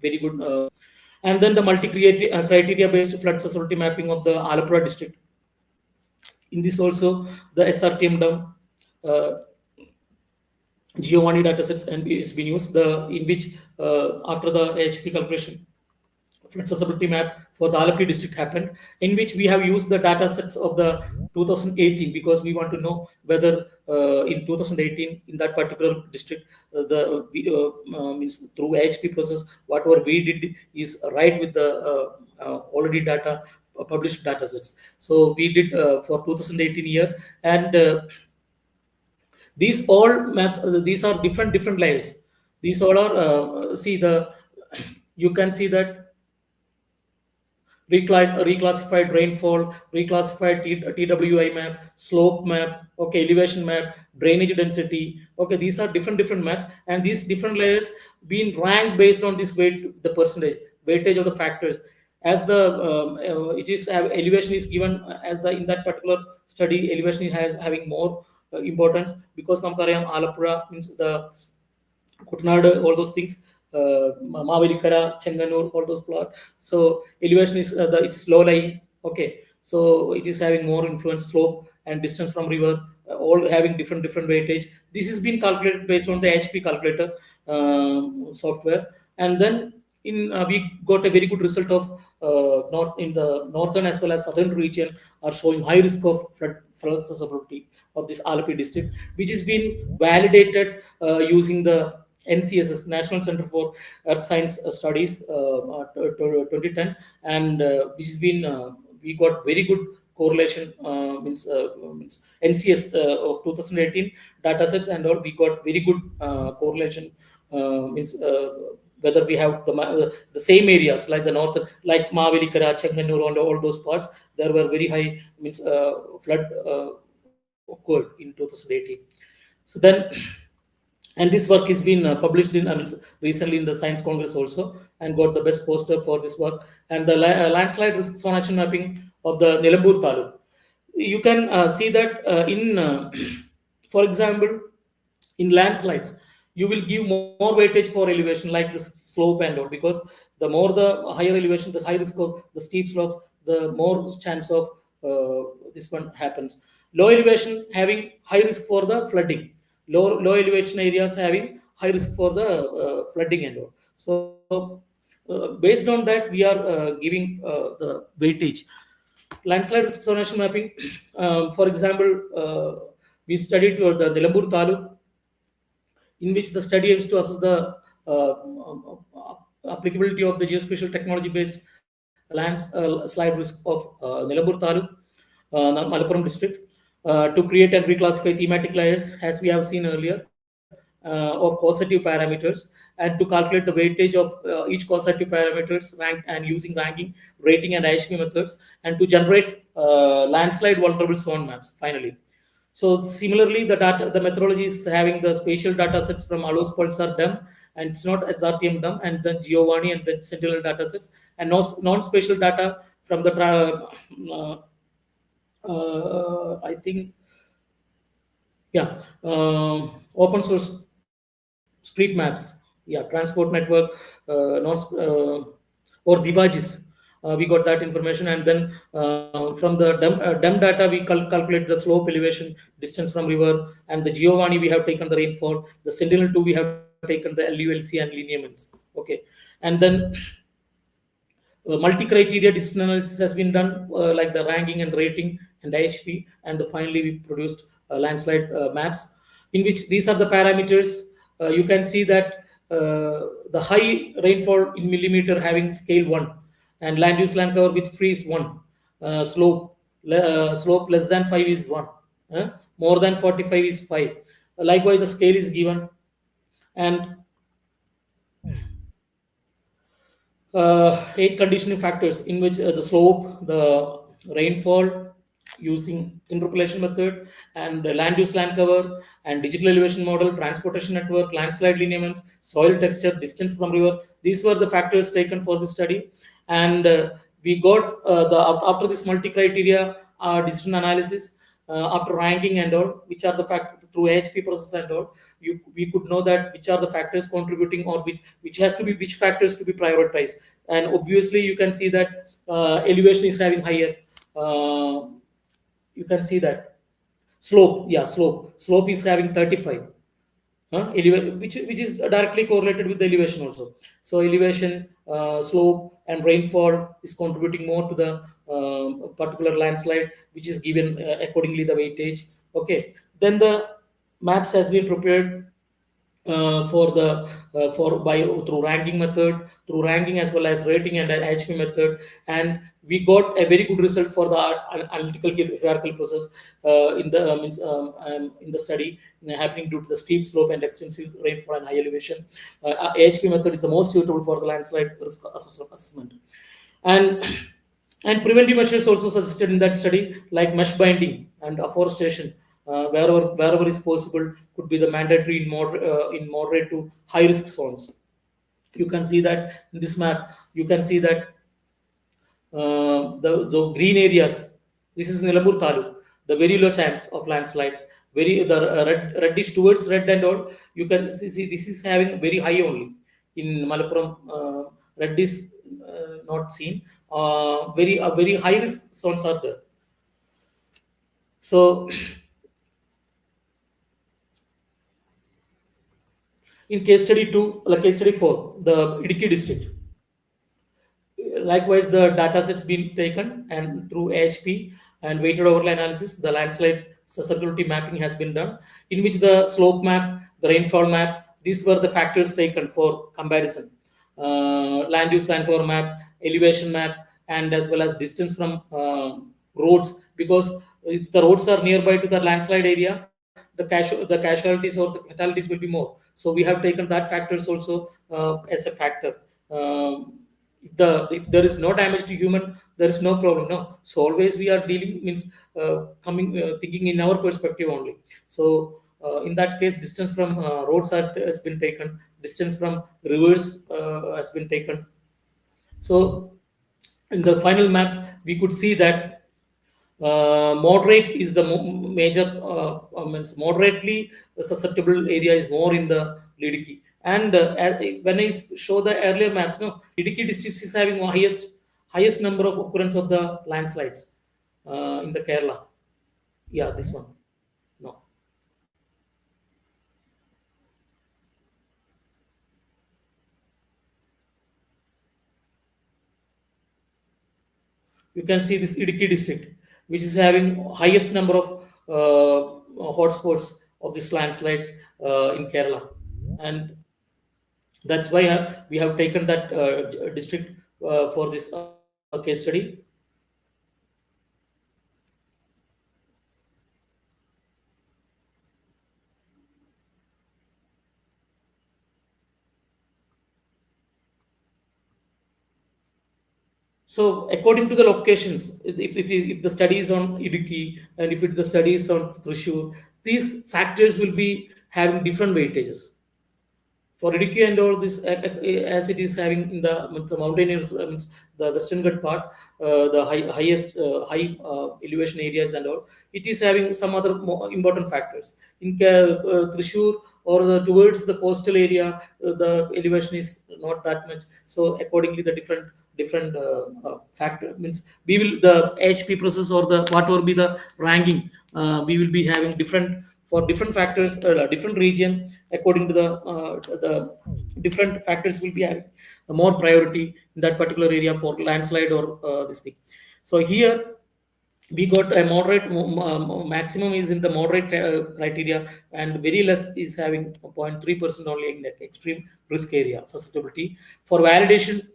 very good. And then the multi criteria based flood susceptibility mapping of the Alapura district. In this also the SRTM dam Giovanni datasets and is being used, in which after the HP calculation flood susceptibility map for the Alapati district happened, in which we have used the data sets of the 2018, because we want to know whether in 2018 in that particular district means through HP process whatever we did is right with the already data published data sets. So we did for 2018 year, and these all maps these are different layers. These all are see the you can see that reclassified rainfall, reclassified TWI map, slope map, okay, elevation map, drainage density. Okay, these are different maps, and these different layers being ranked based on this weight, the percentage, weightage of the factors. As the it is elevation is given as the in that particular study, elevation has having more importance, because Namkarayam Alapura means the Kutnad, all those things, Mavelikara, Chenganur, all those plots. So elevation is it's low lying. Okay, so it is having more influence, slope and distance from river, all having different weightage. This is being calculated based on the HP calculator software, and then in we got a very good result of north in the northern as well as southern region are showing high risk of flood susceptibility of this Alapi district, which has been validated using the NCSS, National Center for Earth Science Studies 2010, and which has been we got very good correlation means NCS of 2018 datasets and all. We got very good correlation means whether we have the same areas like the north, like Mavelikara, Chenganur, and all those parts, there were very high means flood occurred in 2018. So then, and this work has been published in recently in the Science Congress also, and got the best poster for this work. And the landslide risk zone action mapping of the Nilambur Taluk. You can see that for example, in landslides, you will give more weightage for elevation like the slope and all, because the more the higher elevation, the high risk of the steep slopes, the more chance of this one happens. Low elevation having high risk for the flooding. Low elevation areas having high risk for the flooding and all. So based on that, we are giving the weightage. Landslide risk zonation mapping. For example, we studied the Nilambur Taluk, in which the study aims to assess the applicability of the geospatial technology based slide risk of Nilambur Taluk, Malappuram district, to create and reclassify thematic layers, as we have seen earlier, of causative parameters, and to calculate the weightage of each causative parameters rank and using ranking, rating, and IHP methods, and to generate landslide vulnerable zone maps finally. So similarly, the methodology is having the spatial data sets from Allos Pulsar DEM, and it's not SRTM DEM, and then Giovanni and then Sentinel data sets, and non-spatial data from the I think, yeah, open source street maps, yeah, transport network, non or Divagis. We got that information, and then from the DEM data, we calculate the slope, elevation, distance from river, and the Giovanni we have taken the rainfall. The Sentinel 2 we have taken the LULC and lineaments. Okay, and then multi-criteria distance analysis has been done, like the ranking and rating and IHP, and finally we produced landslide maps, in which these are the parameters. You can see that the high rainfall in millimeter having scale 1, and land use land cover with free is 1, slope less than 5 is 1, more than 45 is 5. Likewise, the scale is given, and 8 conditioning factors, in which the slope, the rainfall using interpolation method, and the land use land cover, and digital elevation model, transportation network, landslide lineaments, soil texture, distance from river. These were the factors taken for the study, and we got after this multi-criteria decision analysis, after ranking and all, which are the factors through AHP process and all, we could know that which are the factors contributing, or which has to be, which factors to be prioritized. And obviously you can see that elevation is having higher, you can see that slope, yeah, slope is having 35, which is directly correlated with the elevation also. So elevation, slope, and rainfall is contributing more to the particular landslide, which is given accordingly the weightage. Okay, then the maps has been prepared through ranking method, through ranking as well as rating and IHP method, and we got a very good result for the analytical hierarchical process in the study happening due to the steep slope and extensive rainfall and high elevation. AHP method is the most suitable for the landslide risk assessment, and preventive measures also suggested in that study, like mesh binding and afforestation, wherever is possible, could be the mandatory in moderate to high risk zones. You can see that in this map. You can see that the green areas. This is Nilambur Taluk, the very low chance of landslides. The reddish towards red and all. You can see this is having very high only. In Malappuram, red is not seen. Very high risk zones are there. So in case study 2, like case study 4, the Idiki district. Likewise, the data sets been taken, and through AHP and weighted overlay analysis, the landslide susceptibility mapping has been done, in which the slope map, the rainfall map, these were the factors taken for comparison. Land use land cover map, elevation map, and as well as distance from roads, because if the roads are nearby to the landslide area, the casualties or the fatalities will be more. So we have taken that factors also as a factor. If there is no damage to human, there is no problem. No, so always we are dealing means thinking in our perspective only. So in that case, distance from roads has been taken, distance from rivers has been taken. So in the final maps, we could see that moderate is the major, means moderately susceptible area is more in the Lidiki. And when I show the earlier maps, no, Idiki district is having highest number of occurrence of the landslides in the Kerala. Yeah, this one. No. You can see this Idukki district, which is having highest number of hotspots of these landslides in Kerala, and that's why we have taken that district for this case study. So according to the locations, if the study is on Idukki and if the study is on Thrissur, these factors will be having different weightages. For Idukki and all this, as it is having in the mountainous, the Western Ghat part, the highest high elevation areas and all, it is having some other more important factors. In Thrissur or towards the coastal area, the elevation is not that much. So accordingly, the different factor means we will the HP process or the whatever be the ranking, we will be having different for different factors, different region according to the different factors will be having more priority in that particular area for landslide or this thing. So here we got a moderate maximum is in the moderate criteria, and very less is having 0.3% only in the extreme risk area susceptibility. For validation,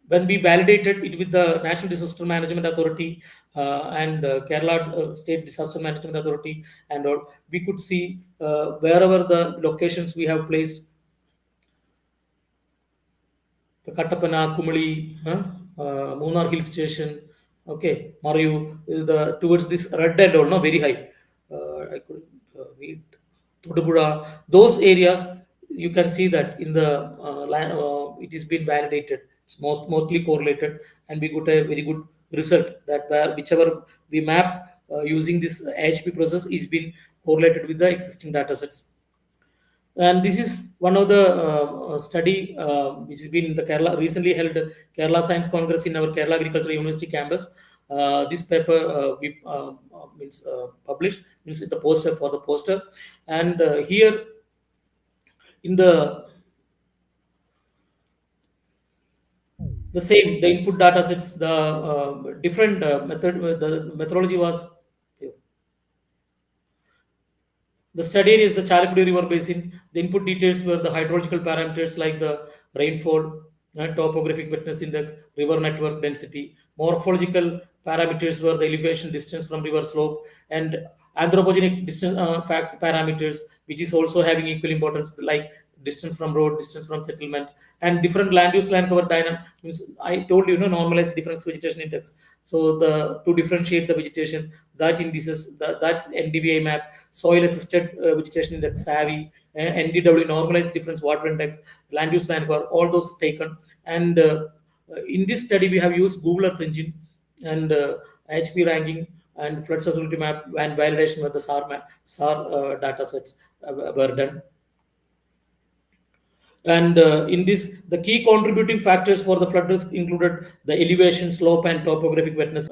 when we validated it with the National Disaster Management Authority and Kerala State Disaster Management Authority and all, we could see wherever the locations we have placed, the Kattapana, Kumuli, Munnar Hill Station, okay, Mariu, the towards this red and all, no, very high. I couldn't read. Thodupuzha, those areas you can see that in the land, it is been validated. It's mostly correlated, and we got a very good result that whichever we map using this AHP process is been correlated with the existing data sets. And this is one of the study which has been in the Kerala recently held Kerala Science Congress in our Kerala Agricultural University campus. This paper we means published means the poster for the poster, and here in the same the input data sets, the different the methodology was. The study is the Chalakudi River Basin. The input details were the hydrological parameters like the rainfall, topographic wetness index, river network density. Morphological parameters were the elevation distance from river slope, and anthropogenic distance fact parameters, which is also having equal importance, like distance from road, distance from settlement, and different land use land cover dynamic. Means I told you, normalized difference vegetation index. So the to differentiate the vegetation, that indices, that NDVI map, soil assisted vegetation index, SAVI, NDW normalized difference water index, land use land cover, all those taken. And in this study, we have used Google Earth Engine and HP ranking and flood susceptibility map and validation with the SAR data sets were done. And in this, the key contributing factors for the flood risk included the elevation, slope, and topographic wetness.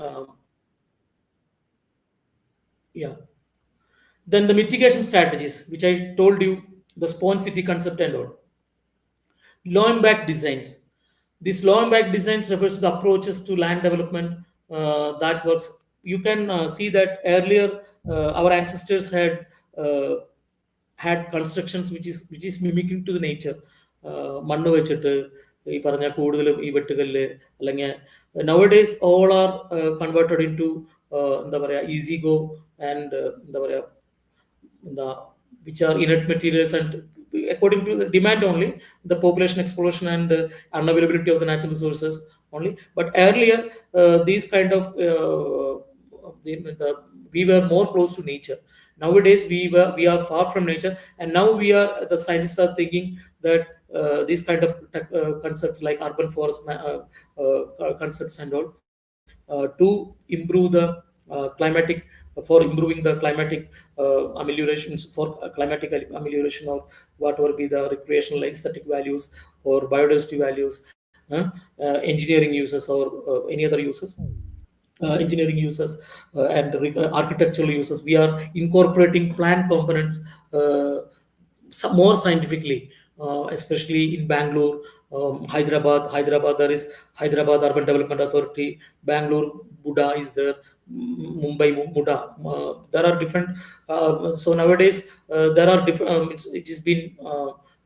Yeah. Then the mitigation strategies, which I told you, the sponge city concept and all. Low impact designs. This low impact designs refers to the approaches to land development that works. You can see that earlier our ancestors had constructions which is mimicking to the nature. മണ്ണ് വെച്ചിട്ട് ഈ പറഞ്ഞ കൂടുതലും ഈ വെട്ടുകല്ല് അല്ലെങ്കിൽ nowadays all are converted into എന്താ പറയാ easy go and എന്താ പറയാ which are inert materials, and according to the demand only, the population explosion and unavailability of the natural resources only. But earlier these kind of we were more close to nature. Nowadays we are far from nature, and now the scientists are thinking that these kind of concepts like urban forest concepts and all to improve the climatic, for improving the climatic ameliorations, for climatic amelioration, or whatever be the recreational aesthetic values or biodiversity values, engineering uses or any other uses. Engineering uses and architectural uses. We are incorporating plant components some more scientifically, especially in Bangalore, Hyderabad. Hyderabad, there is Hyderabad Urban Development Authority. Bangalore, Buddha is there. Mumbai, Muda. There are different. So nowadays, there are different. It has been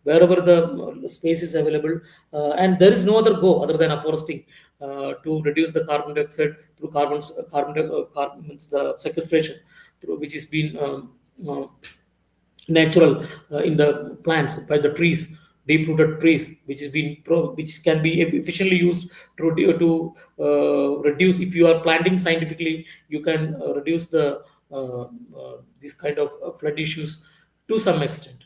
wherever the space is available, and there is no other go other than afforesting to reduce the carbon dioxide through carbons, the sequestration, through which is been natural in the plants by the trees, deep rooted trees, which is being which can be efficiently used to reduce. If you are planting scientifically, you can reduce the this kind of flood issues to some extent.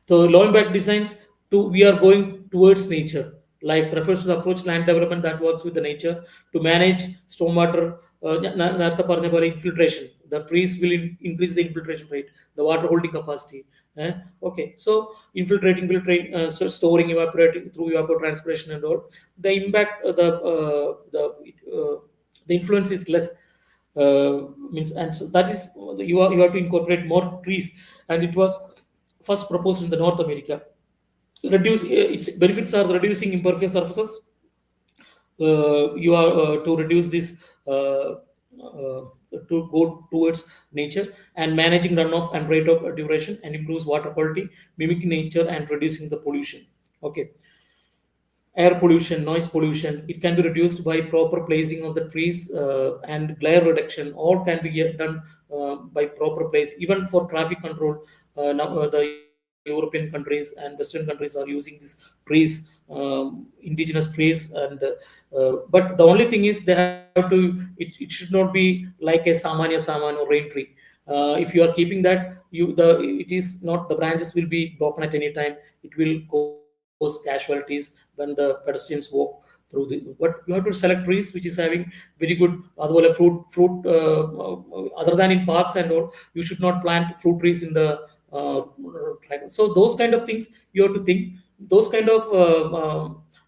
So low impact designs, to we are going towards nature, like refers to the approach land development that works with the nature to manage stormwater. നേരത്തെ പറഞ്ഞ പോലെ infiltration, the trees will increase the infiltration rate, the water holding capacity. Okay, so infiltrating, so storing, evaporating through evapotranspiration and all. The impact, the influence is less. Means, and so that is, you have to incorporate more trees, and it was first proposed in the North America. Reduce its benefits are reducing impervious surfaces. You are to reduce this to go towards nature, and managing runoff and rate of duration, and improves water quality, mimicking nature and reducing the pollution. Okay, air pollution, noise pollution, it can be reduced by proper placing of the trees, and glare reduction. All can be done by proper place. Even for traffic control, now the European countries and Western countries are using these trees, indigenous trees, and but the only thing is they have to. It should not be like a samanya saman or rain tree. If you are keeping that, it is not, the branches will be broken at any time. It will cause casualties when the pedestrians walk through the. But you have to select trees which is having very good otherwise fruit other than in parks and all. You should not plant fruit trees in the so those kind of things you have to think. Those kind of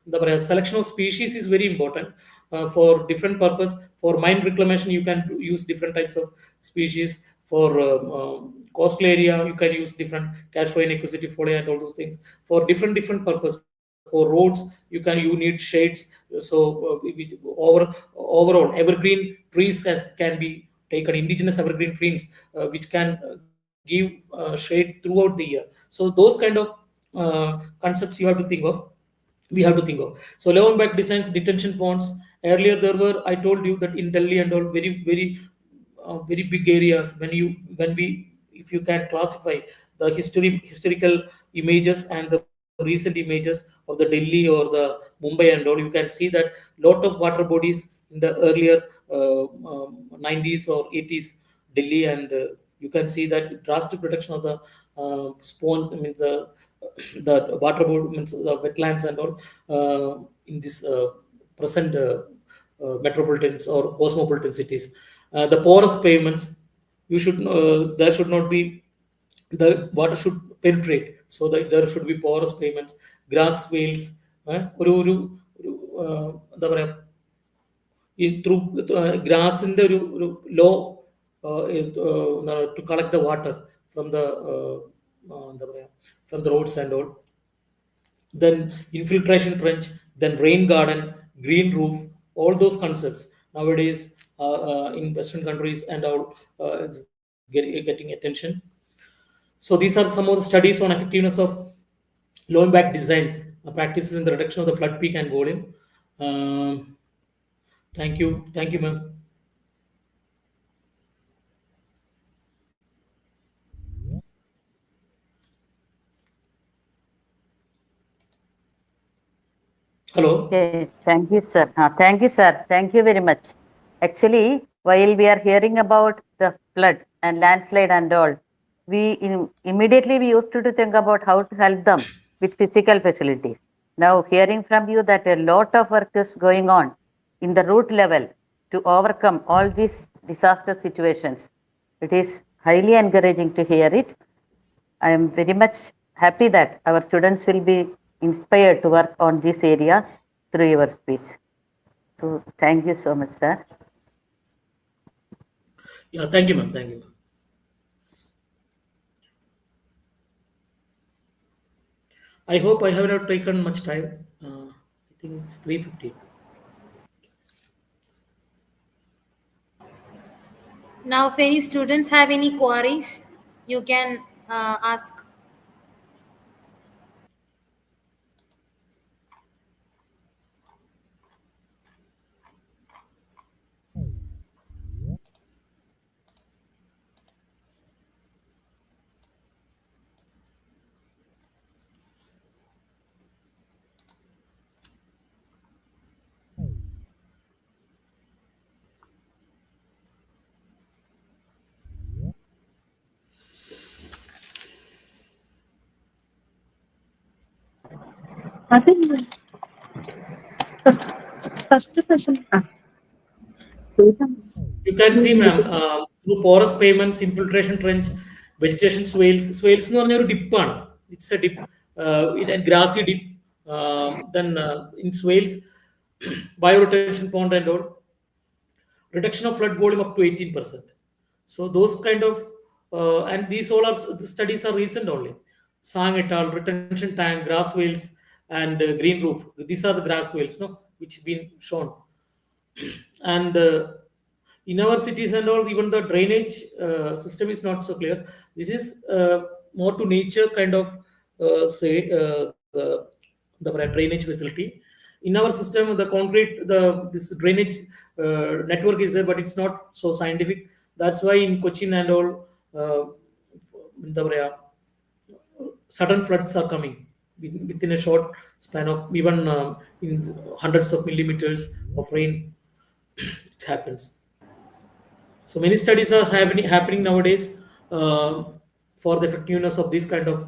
the selection of species is very important for different purpose. For mine reclamation, you can use different types of species. For coastal area, you can use different cash and equity folia and all those things for different purpose. For roads, you need shades. So overall evergreen trees can be taken, indigenous evergreen trees which can give shade throughout the year. So those kind of concepts you have to think of, we have to think of. So low impact designs, detention ponds. Earlier there were, I told you that in Delhi and all, very big areas. When we if you can classify the historical images and the recent images of the Delhi or the Mumbai and all, you can see that lot of water bodies in the earlier 90s or 80s Delhi, and you can see that drastic reduction of the spawn, means the water body, means the wetlands and all in this present metropolitans or cosmopolitan cities. The porous pavements, there should not be, the water should penetrate, so that there should be porous pavements, grass swales. എന്താ പറയാ, ഈ through ഗ്രാസിന്റെ ഒരു law to collect the water from the എന്താ പറയാ, from the roads and all. Then infiltration trench, then rain garden, green roof, all those concepts nowadays in Western countries and all is getting attention. So these are some of the studies on effectiveness of low impact designs, practices in the reduction of the flood peak and volume. Thank you, ma'am. Hello. Okay, thank you, sir. Thank you, sir. Thank you very much. Actually, while we are hearing about the flood and landslide and all, immediately we used to think about how to help them with physical facilities. Now, hearing from you that a lot of work is going on in the root level to overcome all these disaster situations, it is highly encouraging to hear it. I am very much happy that our students will be inspired to work on these areas through your speech. So thank you so much, sir. Yeah, thank you, ma'am. Thank you. I hope I have not taken much time. I think it's 3:15. Now, if any students have any queries, you can ask. You can see, ma'am, through porous pavements, infiltration trench, vegetation swales. Swales എന്ന് പറഞ്ഞ ഒരു ഡിപ്പാണ്. It's a dip, and grassy dip. Then in swales, bioretention pond and all. Reduction of flood volume up to 18%. So those kind of, and these all are the studies are recent only. Sang et al., retention tank, grass whales, and green roof. These are the grass whales, no, which been shown. And in our cities and all, even the drainage system is not so clear. This is more to nature kind of say the drainage facility. In our system, the concrete, the this drainage network is there, but it's not so scientific. That's why in Cochin and all, the sudden floods are coming within a short span of even in hundreds of millimeters of rain. It happens. So many studies are happening nowadays for the effectiveness of these kind of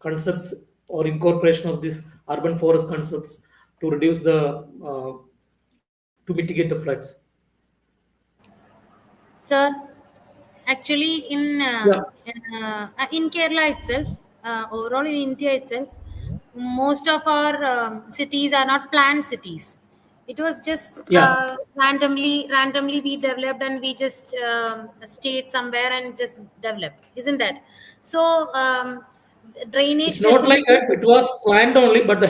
concepts or incorporation of these urban forest concepts to reduce the to mitigate the floods. Sir, actually, Yeah, in Kerala itself, overall in India itself, most of our cities are not planned cities. It was just yeah. randomly we developed, and we just stayed somewhere and just developed, isn't that? So drainage It's not like facility. that. It was planned only, but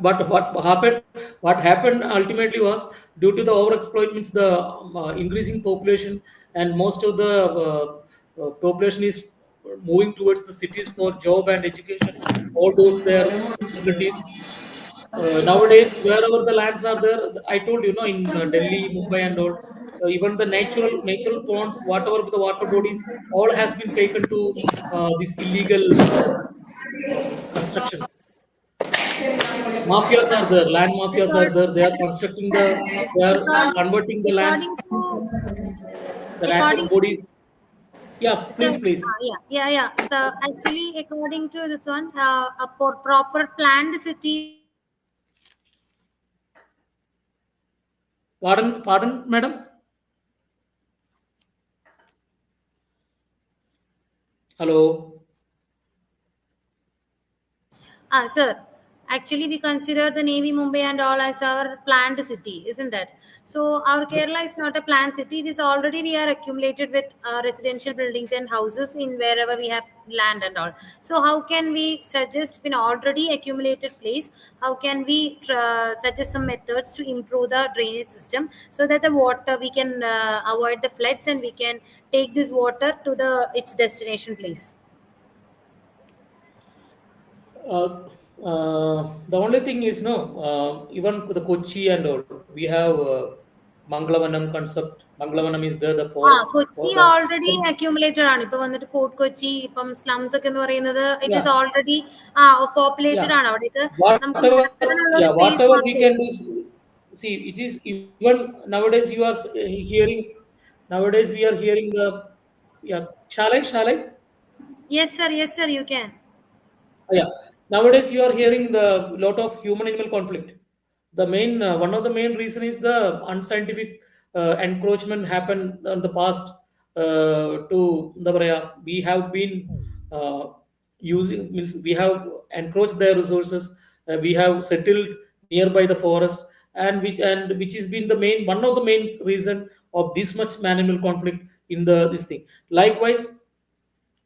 but what happened ultimately was due to the overexploit means the increasing population, and most of the population is moving towards the cities for job and education. All those their facilities. Nowadays, wherever the lands are there, I told you, know, in Delhi, Mumbai, and all, even the natural ponds, whatever the water bodies, all has been taken to these illegal these constructions. Mafias are there, land mafias are Record, there. They are constructing they are converting the lands, according to the natural according to bodies. Yeah, so please. yeah. So actually, according to this one, a proper planned cities are Pardon, madam. Hello. Sir, actually, we consider the Navy, Mumbai, and all as our planned city, isn't that? So, our Kerala is not a planned city. It is already we are accumulated with residential buildings and houses in wherever we have land and all. So, how can we suggest in already accumulated place? How can we suggest some methods to improve the drainage system so that the water we can avoid the floods and we can take this water to the its destination place? The only thing is no, even the Kochi and all, we have Mangalavanam concept. Mangalavanam is there, the forest Kochi for the already accumulated ആണ് ഇപ്പൊ വന്നിട്ട് fort Kochi ഇപ്പം slums ഒക്കെ എന്ന് പറയുന്നത് it is yeah, already populated yeah. ആണ് അവിടേക്ക് നമുക്ക് Whatever, നടക്കാനുള്ള ഒരു yeah, സ്പേസ് whatever we മാത്രമേ can ഉള്ളൂ. do. See, it is even nowadays you are hearing. Nowadays we are hearing the yeah. Shall I? Yes sir, you can. Yeah. Nowadays you are hearing the lot of human animal conflict. The main one of the main reason is the unscientific encroachment happened in the past to the we have been uh, using means we have encroached their resources. We have settled nearby the forest, and which has been the main one of the main reason of this much man-animal conflict in the this thing. Likewise,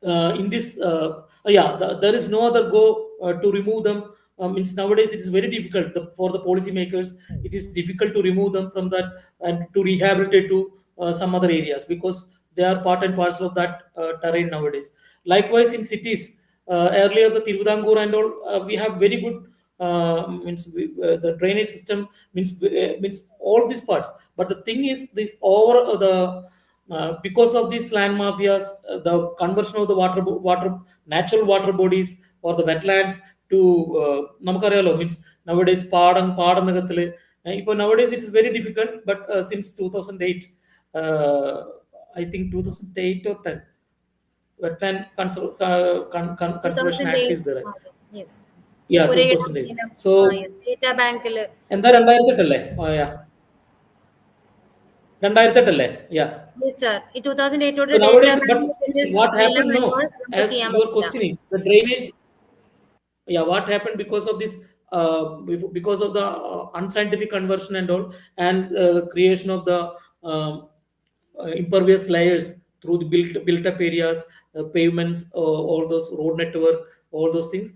in this there is no other go to remove them. Means nowadays it is very difficult for the policymakers. It is difficult to remove them from that and to rehabilitate to some other areas, because they are part and parcel of that terrain nowadays. Likewise, in cities, earlier the Tiruvidankur and all, we have very good the drainage system, means all these parts. But the thing is, this over the because of these land mafias, the conversion of the water natural water bodies or the wetlands to നമുക്കറിയാലോ, means nowadays പാടനകത്തില് ഇപ്പോൾ nowadays it is very difficult, but since 2008, I think 2008 or 10, wetland conservation act is 2008 there. August, yes. Yeah, പുരയിടം 2008. ദിനം, So yes, data ബാങ്കിൽ എന്താ 2008 yeah, 2008 yeah. yes sir, ഈ 2008 ഓടെ So data nowadays, but bank what നിലം happened? No, വരുമ്പോൾ നമുക്ക് as ചെയ്യാൻ your പറ്റില്ല. question is the drainage. Yeah, what happened because of this? Because of the unscientific conversion and all, and creation of the impervious layers through the built up areas, pavements, all those road network, all those things.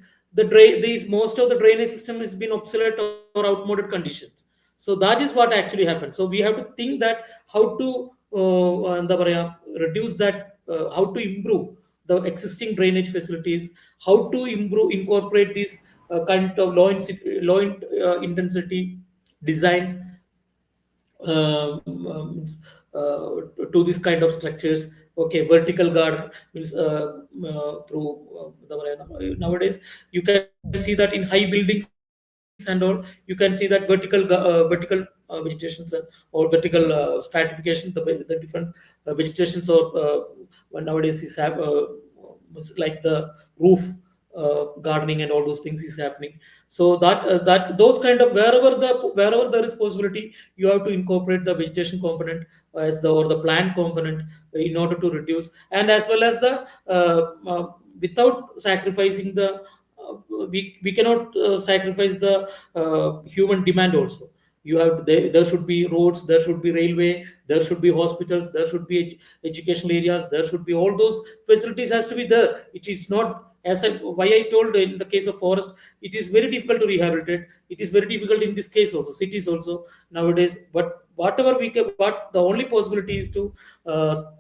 These most of the drainage system has been obsolete or outmoded conditions. So that is what actually happened. So we have to think that how to എന്താ പറയാ, reduce that, how to improve the existing drainage facilities, how to incorporate these kind of intensity designs means, to this kind of structures. Okay, vertical garden means through nowadays you can see that in high buildings and all, you can see that vertical vegetations or vertical stratification, the different vegetations, or nowadays is have like the roof gardening and all those things is happening. So that those kind of wherever there is possibility, you have to incorporate the vegetation component as the or the plant component in order to reduce, and as well as the without sacrificing the we cannot sacrifice the human demand also. You have there should be roads, there should be railway, there should be hospitals, there should be educational areas, there should be all those facilities has to be there. It is not, as why I told in the case of forest, it is very difficult to rehabilitate. It is very difficult in this case also, cities also nowadays. But whatever we can, but the only possibility is to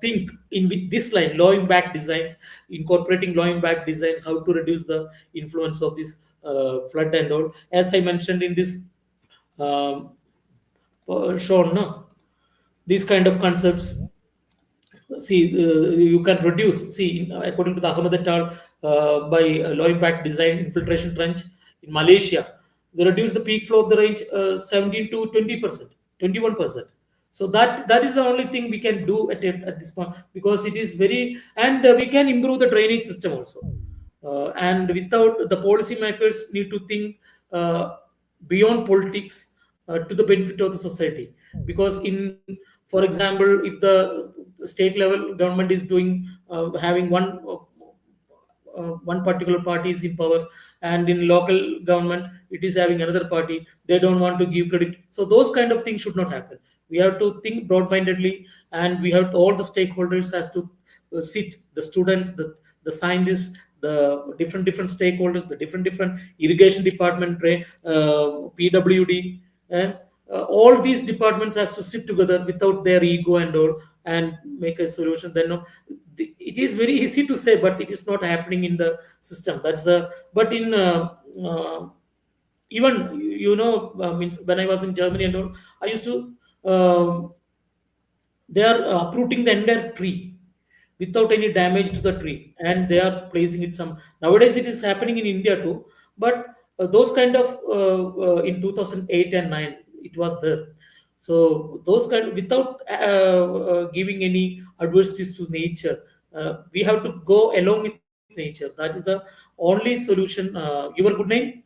think in with this line, law impact designs, incorporating law impact designs, how to reduce the influence of this flood and all. As I mentioned in this shown, no, these kind of concepts. See, you can reduce. See, according to the Ahmed et al. By low impact design infiltration trench in Malaysia, they reduce the peak flow of the range 17 to 20%, 21%. So that is the only thing we can do at this point, because it is very, and we can improve the drainage system also. And without the policymakers need to think beyond politics to the benefit of the society. Because for example, if the state level government is doing having one particular party is in power, and in local government it is having another party, they don't want to give credit. So those kind of things should not happen. We have to think broad-mindedly, and we have all the stakeholders has to sit, the students, the scientists, the different stakeholders, the different irrigation department, PWD, all these departments has to sit together without their ego and all, and make a solution. Then it is very easy to say, but it is not happening in the system. That's the but in even means when I was in Germany and all, I used to they are uprooting the entire tree without any damage to the tree, and they are placing it some. Nowadays it is happening in India too, but those kind of in 2008 and 9 it was there. So those kind of, without giving any adversities to nature, we have to go along with nature. That is the only solution. Your good name?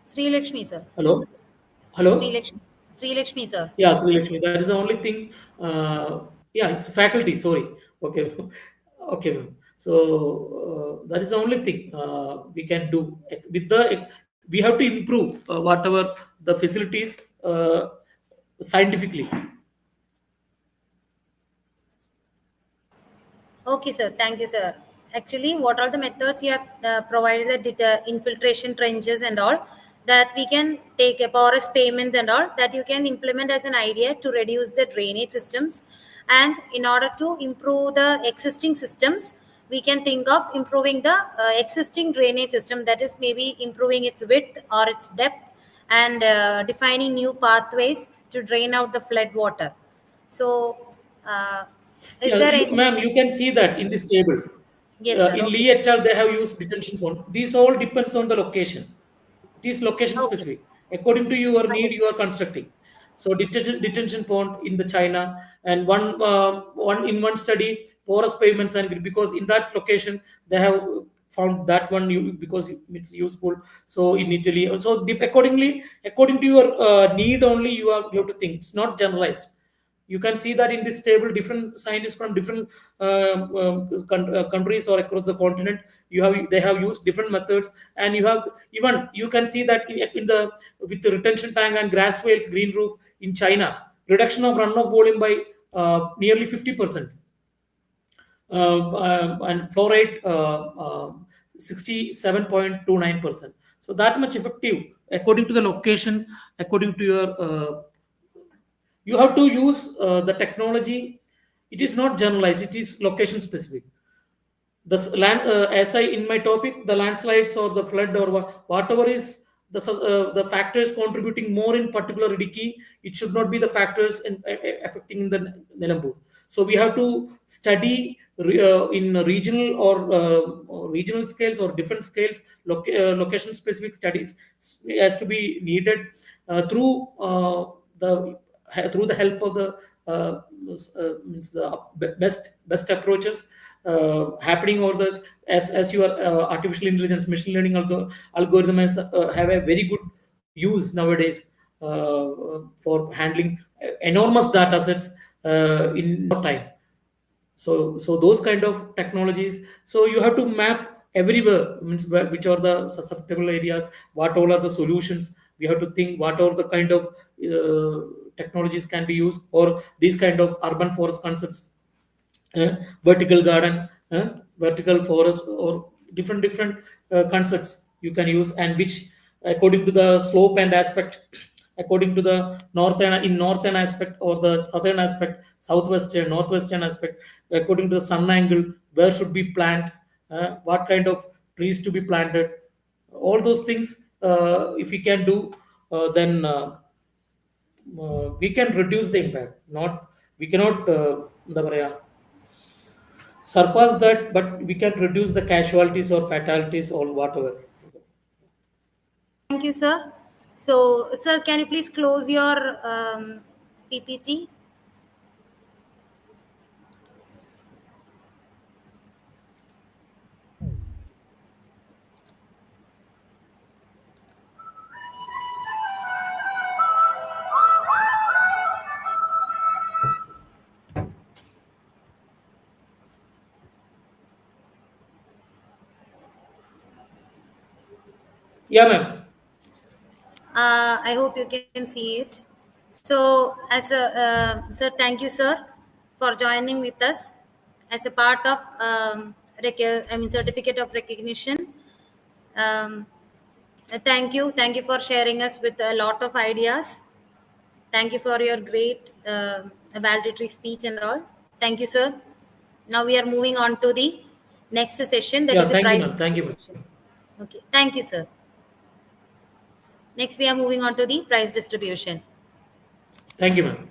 Sri Lakshmi sir. Hello. Sri Lakshmi sir. Yeah, Sri Lakshmi. That is the only thing. Yeah, it's faculty. Sorry. Okay. Okay, ma'am. So that is the only thing we can do with the we have to improve whatever the facilities scientifically. Okay, sir. Thank you, sir. Actually, what are the methods you have provided, the infiltration trenches and all, that we can take a porous payments and all, that you can implement as an idea to reduce the drainage systems. And in order to improve the existing systems, we can think of improving the existing drainage system, that is maybe improving its width or its depth, and defining new pathways to drain out the flood water. So, is Yeah, there any? ma'am, you can see that in this table. Yes, sir. In Okay. Lee et al, they have used detention pond. These all depends on the location. It is location Okay. specific. According to your need, Understood. you are constructing. So detention pond in the China, and one study porous pavements, and because in that location they have found that one because it's useful. So in Italy, so if accordingly according to your need only, you have to think. It's not generalized. You can see that in this table, different scientists from different countries or across the continent, they have used different methods, and you can see that in the with the retention tank and grass whales green roof in China, reduction of runoff volume by nearly 50%, and flow rate 67.29%. So that much effective according to the location, according to your you have to use the technology. It is not generalized, it is location specific. The land, as I in my topic, the landslides or the flood or whatever is the factors contributing more in particular Idiki, it should not be the factors affecting the Nelambur. So we have to study in regional or regional scales or different scales, location specific studies has to be needed through the help of the means the best approaches happening over this, as your artificial intelligence machine learning algorithms have a very good use nowadays for handling enormous data sets in no time. So those kind of technologies, so you have to map everywhere, means which are the susceptible areas, what all are the solutions. We have to think what are the kind of technologies can be used, or these kind of urban forest concepts, vertical garden, vertical forest, or different concepts you can use, and which according to the slope and aspect, according to the northern aspect or the southern aspect, southwestern, northwestern aspect, according to the sun angle, where should be plant, what kind of trees to be planted, all those things. If we can do, then we can reduce the impact. Not we cannot എന്താ പറയാ, surpass that, but we can reduce the casualties or fatalities or whatever. Thank you, sir. So, sir, can you please close your PPT? Yeah, ma'am. I hope you can see it. So, as a sir, thank you, sir, for joining with us as a part of certificate of recognition. Thank you for sharing us with a lot of ideas. Thank you for your great valedictory speech and all. Thank you, sir. Now we are moving on to the next session, that Yeah, is a thank you, prize ma'am. Thank you, ma'am. distribution. Okay, thank you, sir. Next, we are moving on to the prize distribution. Thank you, ma'am.